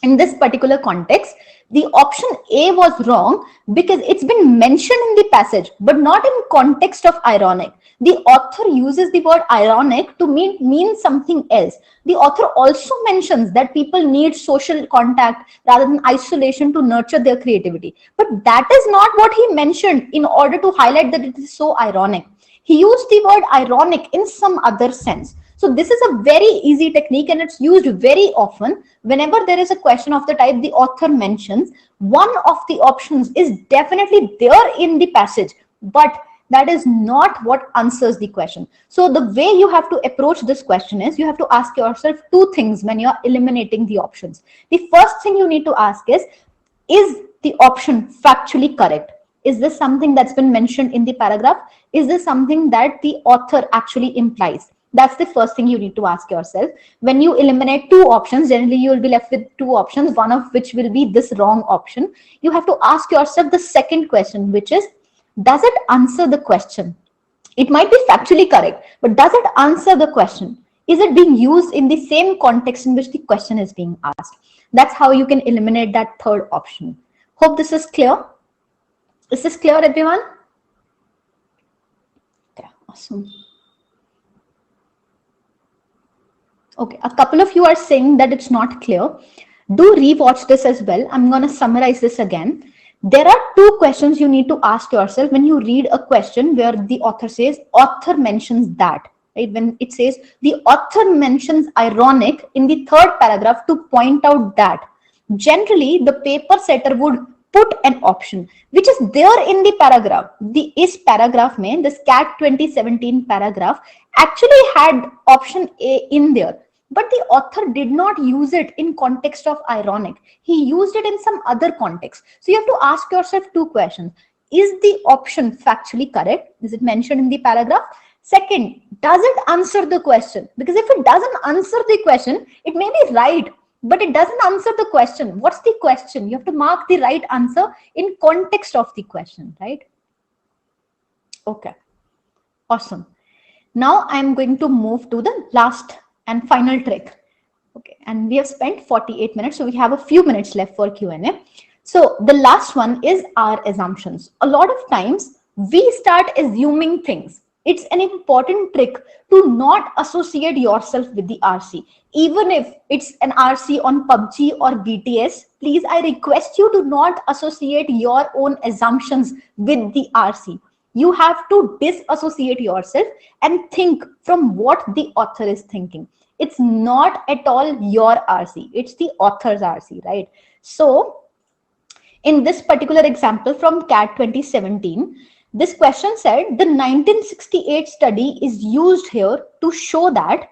in this particular context, the option A was wrong because it's been mentioned in the passage, but not in context of ironic. The author uses the word ironic to mean something else. The author also mentions that people need social contact rather than isolation to nurture their creativity. But that is not what he mentioned in order to highlight that it is so ironic. He used the word ironic in some other sense. So this is a very easy technique, and it's used very often whenever there is a question of the type the author mentions. One of the options is definitely there in the passage, but that is not what answers the question. So the way you have to approach this question is, you have to ask yourself two things when you're eliminating the options. The first thing you need to ask is the option factually correct? Is this something that's been mentioned in the paragraph? Is this something that the author actually implies? That's the first thing you need to ask yourself. When you eliminate two options, generally you will be left with two options, one of which will be this wrong option. You have to ask yourself the second question, which is, does it answer the question? It might be factually correct, but does it answer the question? Is it being used in the same context in which the question is being asked? That's how you can eliminate that third option. Hope this is clear. Is this clear, everyone? Okay, awesome. Okay, a couple of you are saying that it's not clear. Do rewatch this as well. I'm going to summarize this again. There are two questions you need to ask yourself when you read a question where the author says, author mentions that. Right? When it says the author mentions ironic in the third paragraph to point out that. Generally, the paper setter would put an option which is there in the paragraph. The is paragraph mein, this CAT 2017 paragraph actually had option A in there. But the author did not use it in context of ironic. He used it in some other context. So you have to ask yourself two questions. Is the option factually correct? Is it mentioned in the paragraph? Second, does it answer the question? Because if it doesn't answer the question, it may be right, but it doesn't answer the question. What's the question? You have to mark the right answer in context of the question, right? Okay, awesome. Now I'm going to move to the last and final trick. Okay, and we have spent 48 minutes, so we have a few minutes left for Q&A. So the last one is our assumptions. A lot of times we start assuming things. It's an important trick to not associate yourself with the RC. Even if it's an RC on PUBG or BTS, please, I request you to not associate your own assumptions with the RC. You have to disassociate yourself and think from what the author is thinking. It's not at all your RC. It's the author's RC, right? So in this particular example from CAT 2017, this question said the 1968 study is used here to show that.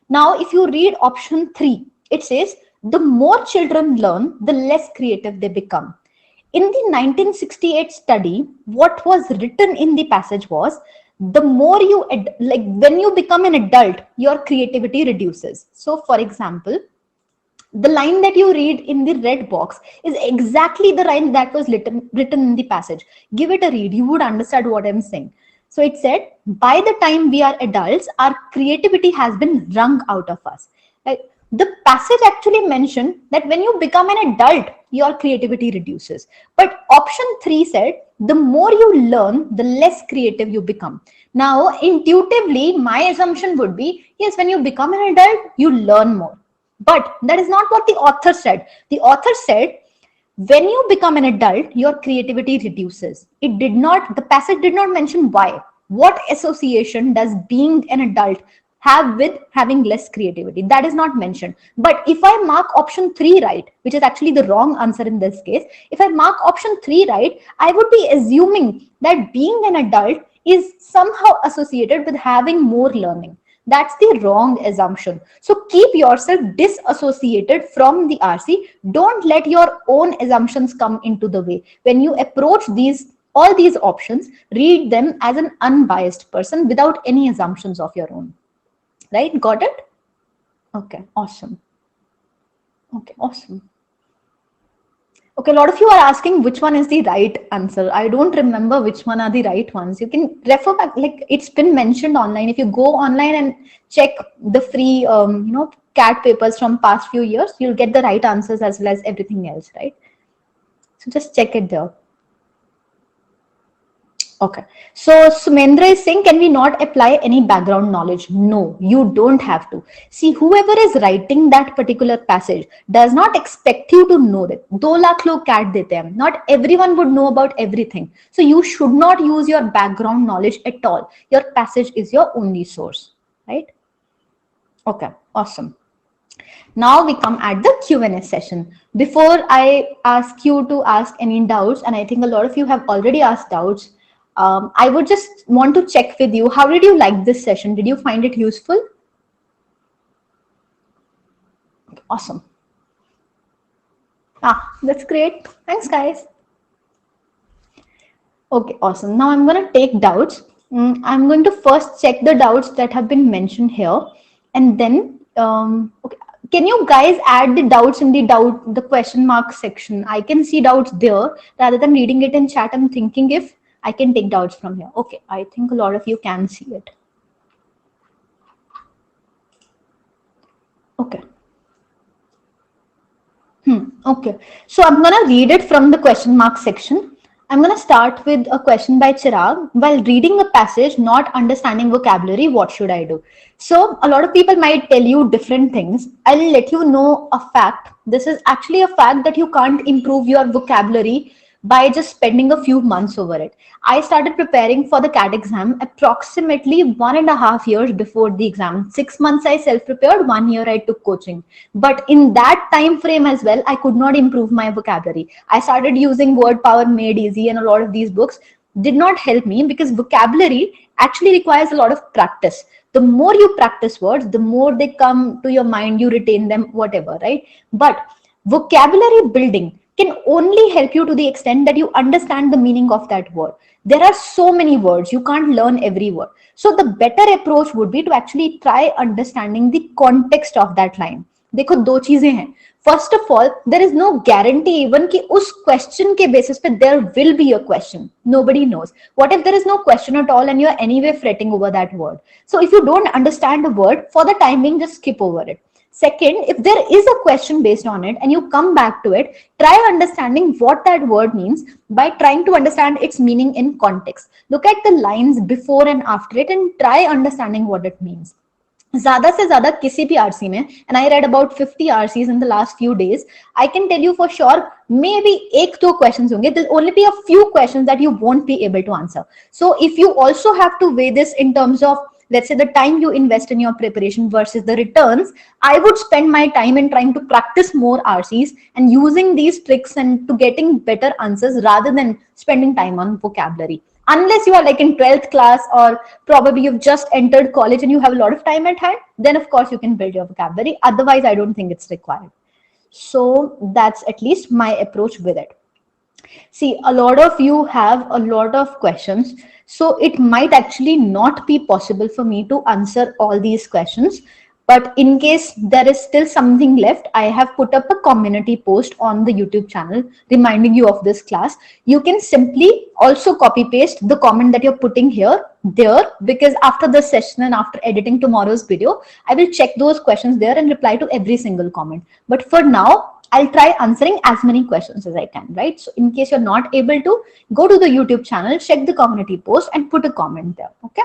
Now, if you read option 3, it says the more children learn, the less creative they become. In the 1968 study, what was written in the passage was, the more you, like when you become an adult, your creativity reduces. So for example, the line that you read in the red box is exactly the line that was written in the passage. Give it a read, you would understand what I'm saying. So it said, by the time we are adults, our creativity has been wrung out of us. Right? The passage actually mentioned that when you become an adult, your creativity reduces. But option 3 said, the more you learn, the less creative you become. Now, intuitively, my assumption would be, yes, when you become an adult, you learn more. But that is not what the author said. The author said, when you become an adult, your creativity reduces. It did not, the passage did not mention why. What association does being an adult have with having less creativity? That is not mentioned. But if I mark option 3 right, which is actually the wrong answer in this case, if I mark option 3 right, I would be assuming that being an adult is somehow associated with having more learning. That's the wrong assumption. So keep yourself disassociated from the RC. Don't let your own assumptions come into the way. When you approach all these options, read them as an unbiased person without any assumptions of your own. Right? Got it? Okay, awesome. Okay, awesome. Okay, a lot of you are asking which one is the right answer. I don't remember which one are the right ones. You can refer back, like it's been mentioned online. If you go online and check the free, CAT papers from past few years, you'll get the right answers as well as everything else, right? So just check it there. Okay, so Sumendra is saying, can we not apply any background knowledge? No, you don't have to. See, whoever is writing that particular passage does not expect you to know it. 2 lakh log CAT dete hain. Not everyone would know about everything. So you should not use your background knowledge at all. Your passage is your only source, right? Okay, awesome. Now we come at the Q&A session. Before I ask you to ask any doubts, and I think a lot of you have already asked doubts, I would just want to check with you. How did you like this session? Did you find it useful? Awesome. That's great. Thanks, guys. Okay, awesome. Now I'm going to take doubts. I'm going to first check the doubts that have been mentioned here. And then, okay, can you guys add the doubts in the question mark section? I can see doubts there. Rather than reading it in chat, I'm thinking if I can take doubts from here. Okay, I think a lot of you can see it. Okay. Okay, so I'm going to read it from the question mark section. I'm going to start with a question by Chirag. While reading a passage, not understanding vocabulary, what should I do? So a lot of people might tell you different things. I'll let you know a fact. This is actually a fact that you can't improve your vocabulary by just spending a few months over it. I started preparing for the CAT exam approximately 1.5 years before the exam. 6 months I self-prepared, 1 year I took coaching. But in that time frame as well, I could not improve my vocabulary. I started using Word Power Made Easy, and a lot of these books did not help me because vocabulary actually requires a lot of practice. The more you practice words, the more they come to your mind, you retain them, whatever, right? But vocabulary building can only help you to the extent that you understand the meaning of that word. There are so many words, you can't learn every word. So the better approach would be to actually try understanding the context of that line. देखो दो चीजें हैं. First of all, there is no guarantee even कि उस question के basis पे there will be a question. Nobody knows. What if there is no question at all and you are anyway fretting over that word? So if you don't understand a word, for the time being, just skip over it. Second, if there is a question based on it and you come back to it, try understanding what that word means by trying to understand its meaning in context. Look at the lines before and after it and try understanding what it means. ज़्यादा से ज़्यादा किसी भी RC में, and I read about 50 RCs in the last few days, I can tell you for sure, maybe 1-2 questions होंगे. There'll only be a few questions that you won't be able to answer. So if you also have to weigh this in terms of, let's say, the time you invest in your preparation versus the returns, I would spend my time in trying to practice more RCs and using these tricks and to getting better answers rather than spending time on vocabulary. Unless you are like in 12th class or probably you've just entered college and you have a lot of time at hand, then of course you can build your vocabulary. Otherwise, I don't think it's required. So that's at least my approach with it. See, a lot of you have a lot of questions. So it might actually not be possible for me to answer all these questions. But in case there is still something left, I have put up a community post on the YouTube channel reminding you of this class. You can simply also copy paste the comment that you're putting here, there, because after this session and after editing tomorrow's video, I will check those questions there and reply to every single comment. But for now, I'll try answering as many questions as I can, right? So in case you're not able to, go to the YouTube channel, check the community post and put a comment there, okay?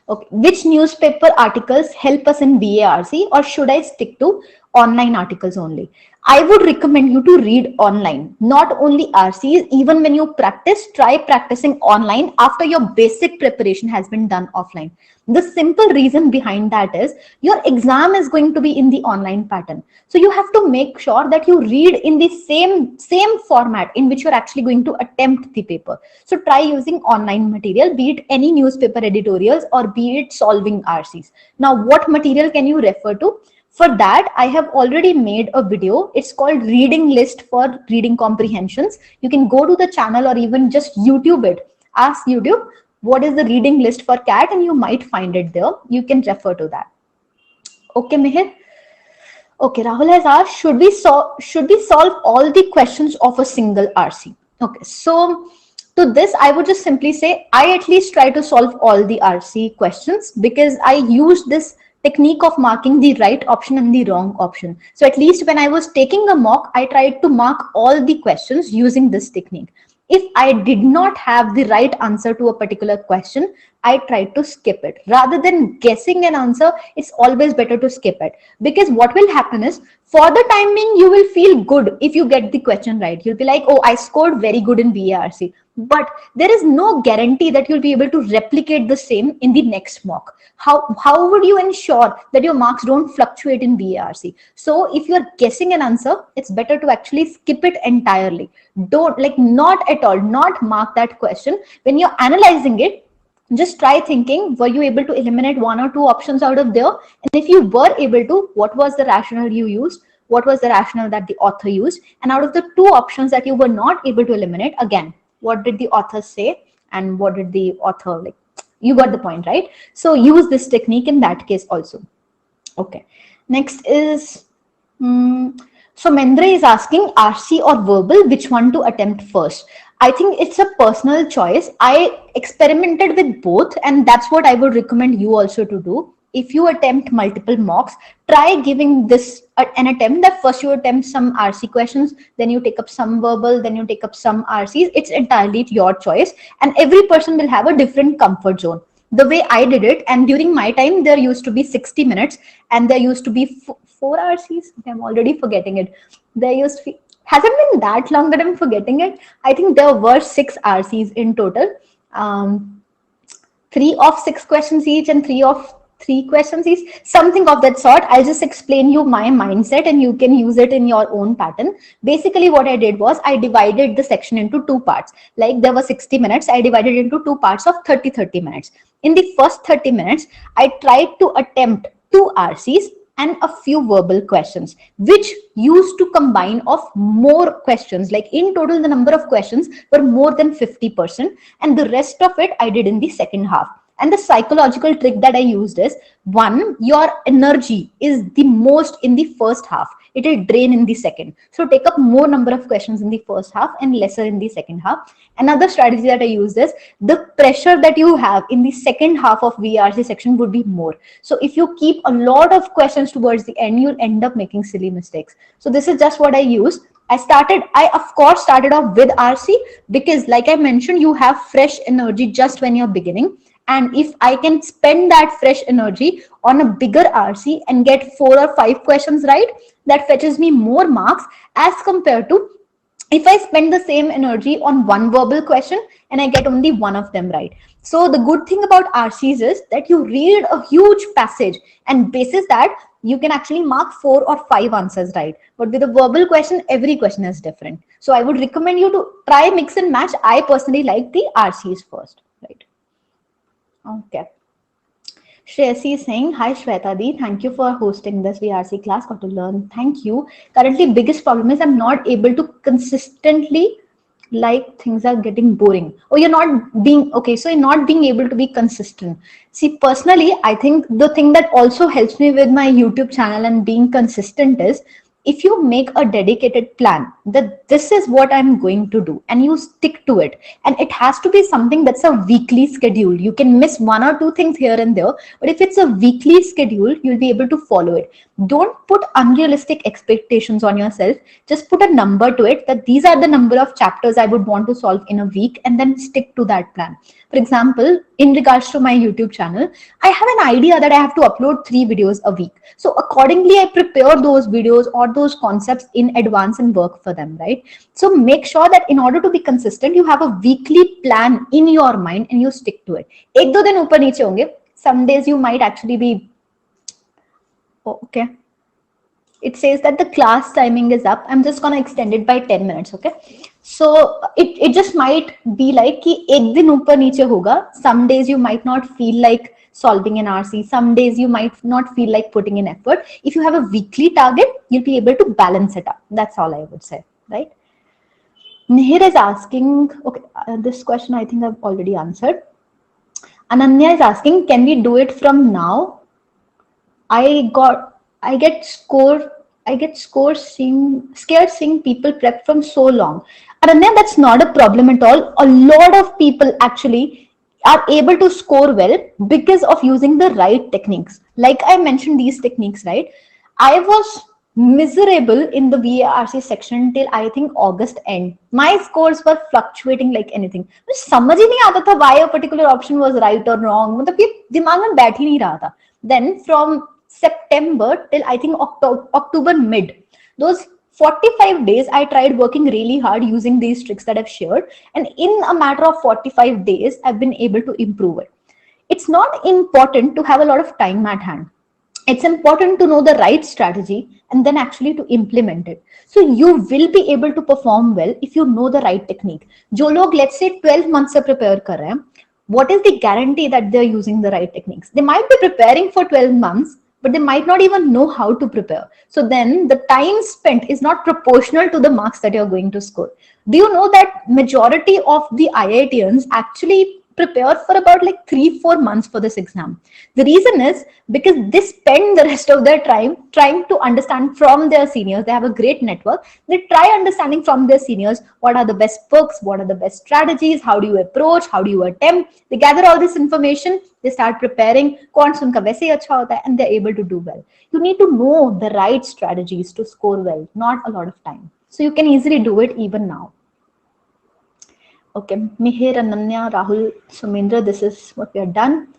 Okay, which newspaper articles help us in VARC, or should I stick to online articles only? I would recommend you to read online, not only RCs. Even when you practice, try practicing online after your basic preparation has been done offline. The simple reason behind that is your exam is going to be in the online pattern. So you have to make sure that you read in the same format in which you're actually going to attempt the paper. So try using online material, be it any newspaper editorials or be it solving RCs. Now, what material can you refer to? For that, I have already made a video. It's called Reading List for Reading Comprehensions. You can go to the channel or even just YouTube it. Ask YouTube, what is the reading list for CAT, and you might find it there. You can refer to that. Okay, Mihir. Okay, Rahul has asked, should we solve all the questions of a single RC? Okay, so to this, I would just simply say, I at least try to solve all the RC questions because I use this technique of marking the right option and the wrong option. So at least when I was taking a mock, I tried to mark all the questions using this technique. If I did not have the right answer to a particular question, I tried to skip it. Rather than guessing an answer, it's always better to skip it. Because what will happen is, for the time being, you will feel good if you get the question right. You'll be like, oh, I scored very good in VARC. But there is no guarantee that you'll be able to replicate the same in the next mock. How would you ensure that your marks don't fluctuate in VARC? So if you're guessing an answer, it's better to actually skip it entirely. Don't, like, not at all, not mark that question. When you're analyzing it, just try thinking, were you able to eliminate one or two options out of there? And if you were able to, what was the rationale you used? What was the rationale that the author used? And out of the two options that you were not able to eliminate, again, what did the author say and what did the author, like, you got the point, right? So use this technique in that case also. Okay, next is so Mendra is asking, RC or verbal, which one to attempt first? I think it's a personal choice. I experimented with both, and that's what I would recommend you also to do. If you attempt multiple mocks, try giving this an attempt that first you attempt some RC questions, then you take up some verbal, then you take up some RCs. It's entirely your choice, and every person will have a different comfort zone. The way I did it, and during my time, there used to be 60 minutes and there used to be 4 RCs. I'm already forgetting it. There used to be, hasn't been that long that I'm forgetting it. I think there were 6 RCs in total. 3 of 6 questions each and 3 of 3 questions each, something of that sort. I'll just explain you my mindset and you can use it in your own pattern. Basically what I did was I divided the section into 2 parts. Like there were 60 minutes, I divided into 2 parts of 30 minutes. In the first 30 minutes, I tried to attempt 2 RCs and a few verbal questions, which used to combine of more questions. Like in total, the number of questions were more than 50%, and the rest of it I did in the second half. And the psychological trick that I used is, one, your energy is the most in the first half. It will drain in the second. So take up more number of questions in the first half and lesser in the second half. Another strategy that I used is, the pressure that you have in the second half of VRC section would be more. So if you keep a lot of questions towards the end, you'll end up making silly mistakes. So this is just what I used. I of course started off with RC because, like I mentioned, you have fresh energy just when you're beginning. And if I can spend that fresh energy on a bigger RC and get 4 or 5 questions right, that fetches me more marks as compared to if I spend the same energy on one verbal question and I get only 1 of them right. So the good thing about RCs is that you read a huge passage, and basis that you can actually mark 4 or 5 answers right. But with a verbal question, every question is different. So I would recommend you to try mix and match. I personally like the RCs first, right? Okay. Shreyasi is saying, hi Shweta Di, thank you for hosting this VRC class, got to learn, thank you. Currently biggest problem is I'm not able to consistently, like, things are getting boring. Oh, you're not being, okay, so you're not being able to be consistent. See, personally, I think the thing that also helps me with my YouTube channel and being consistent is, if you make a dedicated plan, that this is what I'm going to do, and you stick to it. And it has to be something that's a weekly schedule. You can miss one or two things here and there, but if it's a weekly schedule, you'll be able to follow it. Don't put unrealistic expectations on yourself. Just put a number to it, that these are the number of chapters I would want to solve in a week, and then stick to that plan. For example, in regards to my YouTube channel, I have an idea that I have to upload 3 videos a week. So accordingly, I prepare those videos or those concepts in advance and work for them, right? So make sure that in order to be consistent, you have a weekly plan in your mind and you stick to it. एक दो दिन ऊपर नीचे होंगे. Some days you might actually be, oh, okay. It says that the class timing is up. I'm just gonna extend it by 10 minutes, okay? So it just might be like कि एक दिन ऊपर नीचे होगा. Some days you might not feel like solving an RC. Some days you might not feel like putting in effort. If you have a weekly target, you'll be able to balance it up. That's all I would say, right? Nihir is asking, okay, this question I think I've already answered. Ananya is asking, can we do it from now? I get scared seeing people prep from so long. Ananya, that's not a problem at all. A lot of people actually are able to score well because of using the right techniques. Like I mentioned these techniques, right? I was miserable in the VARC section till I think August end. My scores were fluctuating like anything. समझ ही नहीं आता था why a particular option was right or wrong. मतलब ये दिमाग में बैठ ही नहीं रहा था. Then from September till I think October mid, those 45 days I tried working really hard using these tricks that I've shared, and in a matter of 45 days I've been able to improve it. It's not important to have a lot of time at hand. It's important to know the right strategy and then actually to implement it. So you will be able to perform well if you know the right technique. जो लोग let's say 12 months से prepare कर रहे हैं, what is the guarantee that they're using the right techniques? They might be preparing for 12 months, but they might not even know how to prepare. So then the time spent is not proportional to the marks that you're going to score. Do you know that majority of the IITians actually prepare for about like 3-4 months for this exam? The reason is because they spend the rest of their time trying to understand from their seniors. They have a great network. They try understanding from their seniors what are the best books, what are the best strategies, how do you approach, how do you attempt. They gather all this information, they start preparing, and they're able to do well. You need to know the right strategies to score well, not a lot of time. So you can easily do it even now. Okay, Mihir, Ananya, Rahul, Sumendra, this is what we are done.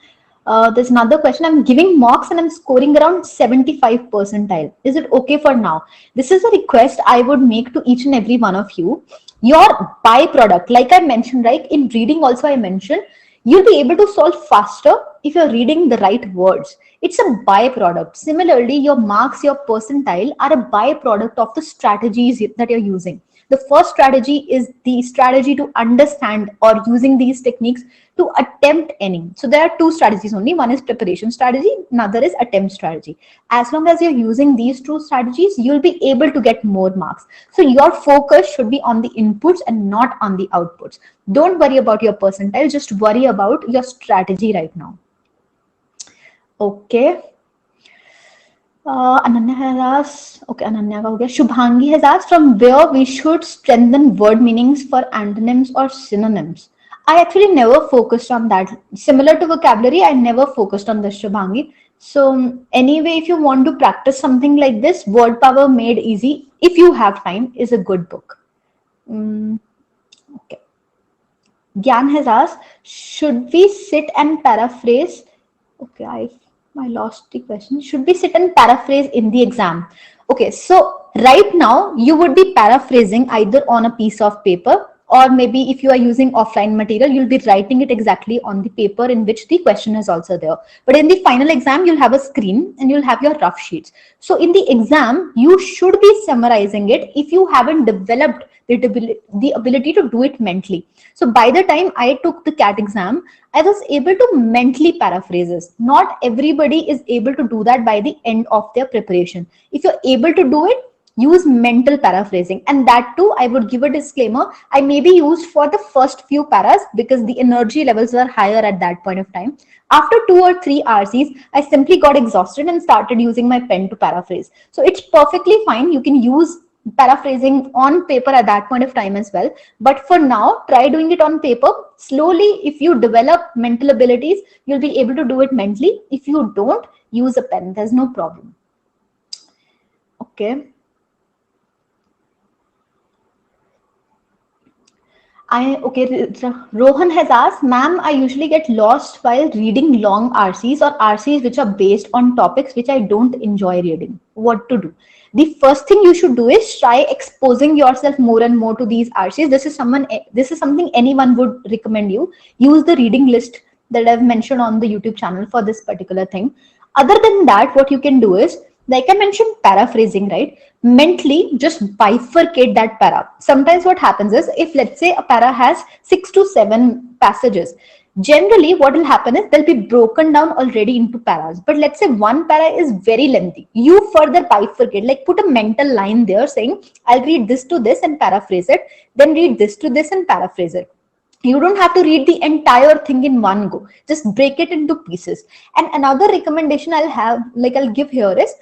There's another question. I'm giving mocks and I'm scoring around 75 percentile. Is it okay for now? This is a request I would make to each and every one of you. Your byproduct, like I mentioned, right? In reading also I mentioned, you'll be able to solve faster if you're reading the right words. It's a byproduct. Similarly, your marks, your percentile are a byproduct of the strategies that you're using. The first strategy is the strategy to understand or using these techniques to attempt any. So there are two strategies only. One is preparation strategy, another is attempt strategy. As long as you're using these two strategies, you'll be able to get more marks. So your focus should be on the inputs and not on the outputs. Don't worry about your percentile, just worry about your strategy right now. Okay. Ananya has asked, okay, Ananya ka ho gaya. Shubhangi has asked from where we should strengthen word meanings for antonyms or synonyms. I actually never focused on that. Similar to vocabulary, I never focused on this, Shubhangi. So anyway, if you want to practice something like this, Word Power Made Easy, if you have time, is a good book. Okay. Gyan has asked, should we sit and paraphrase? Okay, I lost the question. Should we sit and paraphrase in the exam? Okay, so right now you would be paraphrasing either on a piece of paper, or maybe if you are using offline material, you'll be writing it exactly on the paper in which the question is also there. But in the final exam, you'll have a screen and you'll have your rough sheets. So in the exam, you should be summarizing it if you haven't developed the ability to do it mentally. So by the time I took the CAT exam, I was able to mentally paraphrase. Not everybody is able to do that by the end of their preparation. If you're able to do it, use mental paraphrasing. And that too, I would give a disclaimer, I may be used for the first few paras because the energy levels were higher at that point of time. After 2 or 3 RCs, I simply got exhausted and started using my pen to paraphrase. So it's perfectly fine. You can use paraphrasing on paper at that point of time as well. But for now, try doing it on paper. Slowly, if you develop mental abilities, you'll be able to do it mentally. If you don't, use a pen. There's no problem. Okay. Rohan has asked, ma'am, I usually get lost while reading long RCs or RCs which are based on topics which I don't enjoy reading. What to do? The first thing you should do is try exposing yourself more and more to these RCs. This is something anyone would recommend you. Use the reading list that I've mentioned on the YouTube channel for this particular thing. Other than that, what you can do is, like I mentioned, paraphrasing, right? Mentally, just bifurcate that para. Sometimes what happens is, if let's say a para has 6 to 7 passages, generally what will happen is they'll be broken down already into paras. But let's say one para is very lengthy. You further bifurcate, like put a mental line there saying, I'll read this to this and paraphrase it, then read this to this and paraphrase it. You don't have to read the entire thing in one go. Just break it into pieces. And another recommendation I'll give here is,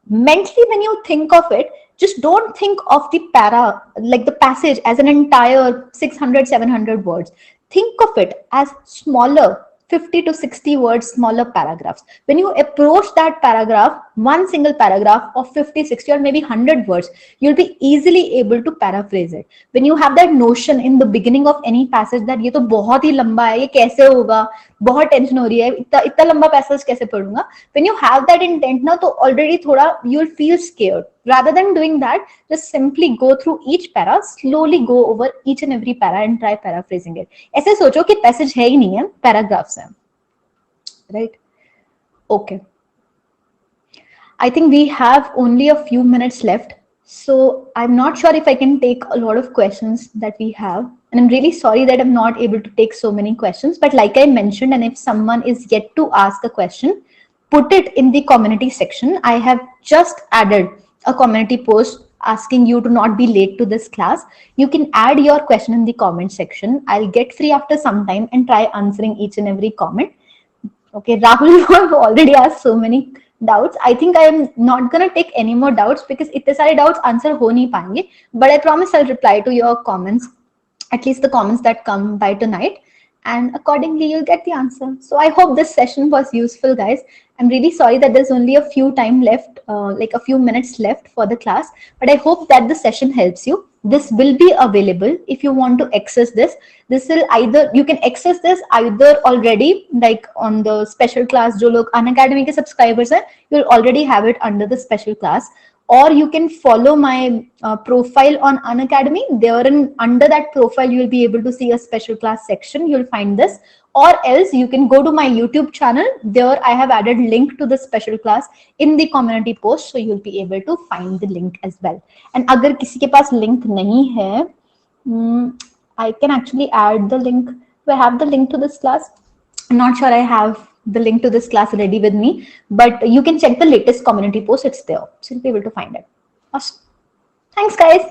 mentally, when you think of it, just don't think of the para, like the passage, as an entire 600, 700 words. Think of it as smaller, 50 to 60 words, smaller paragraphs. When you approach that paragraph, one single paragraph of 50, 60 or maybe 100 words, you'll be easily able to paraphrase it. When you have that notion in the beginning of any passage that ये तो बहुत ही लंबा है, ये कैसे होगा, बहुत tension हो रही है, इतना लंबा पैसेज कैसे पढ़ूंगा. When you have that intent ना, तो already थोड़ा you'll feel scared. Rather than doing that, just simply go through each para, slowly go over each and every para and try paraphrasing it. ऐसे सोचो कि passage है ही नहीं है, paragraphs हैं, right? Okay. I think we have only a few minutes left, so I'm not sure if I can take a lot of questions that we have. And I'm really sorry that I'm not able to take so many questions. But like I mentioned, and if someone is yet to ask a question, put it in the community section. I have just added a community post asking you to not be late to this class. You can add your question in the comment section. I'll get free after some time and try answering each and every comment. Okay, Rahul, you have already asked so many doubts. I think I am not going to take any more doubts because itne sare doubts answer ho nahi payenge. But I promise I'll reply to your comments, at least the comments that come by tonight. And accordingly, you'll get the answer. So I hope this session was useful, guys. I'm really sorry that there's only a few time left, like a few minutes left for the class. But I hope that the session helps you. This will be available if you want to access this. This will either, you can access this either already, like on the special class, jo log Unacademy ke subscribers hai, you'll already have it under the special class. Or you can follow my profile on Unacademy. There, under that profile, you'll be able to see a special class section. You'll find this. Or else you can go to my YouTube channel. There I have added link to the special class in the community post. So you'll be able to find the link as well. And agar kisi ke paas link nahi hai, I can actually add the link. Do I have the link to this class? I'm not sure I have the link to this class ready with me, but you can check the latest community post. It's there. So you'll be able to find it. Awesome. Thanks, guys.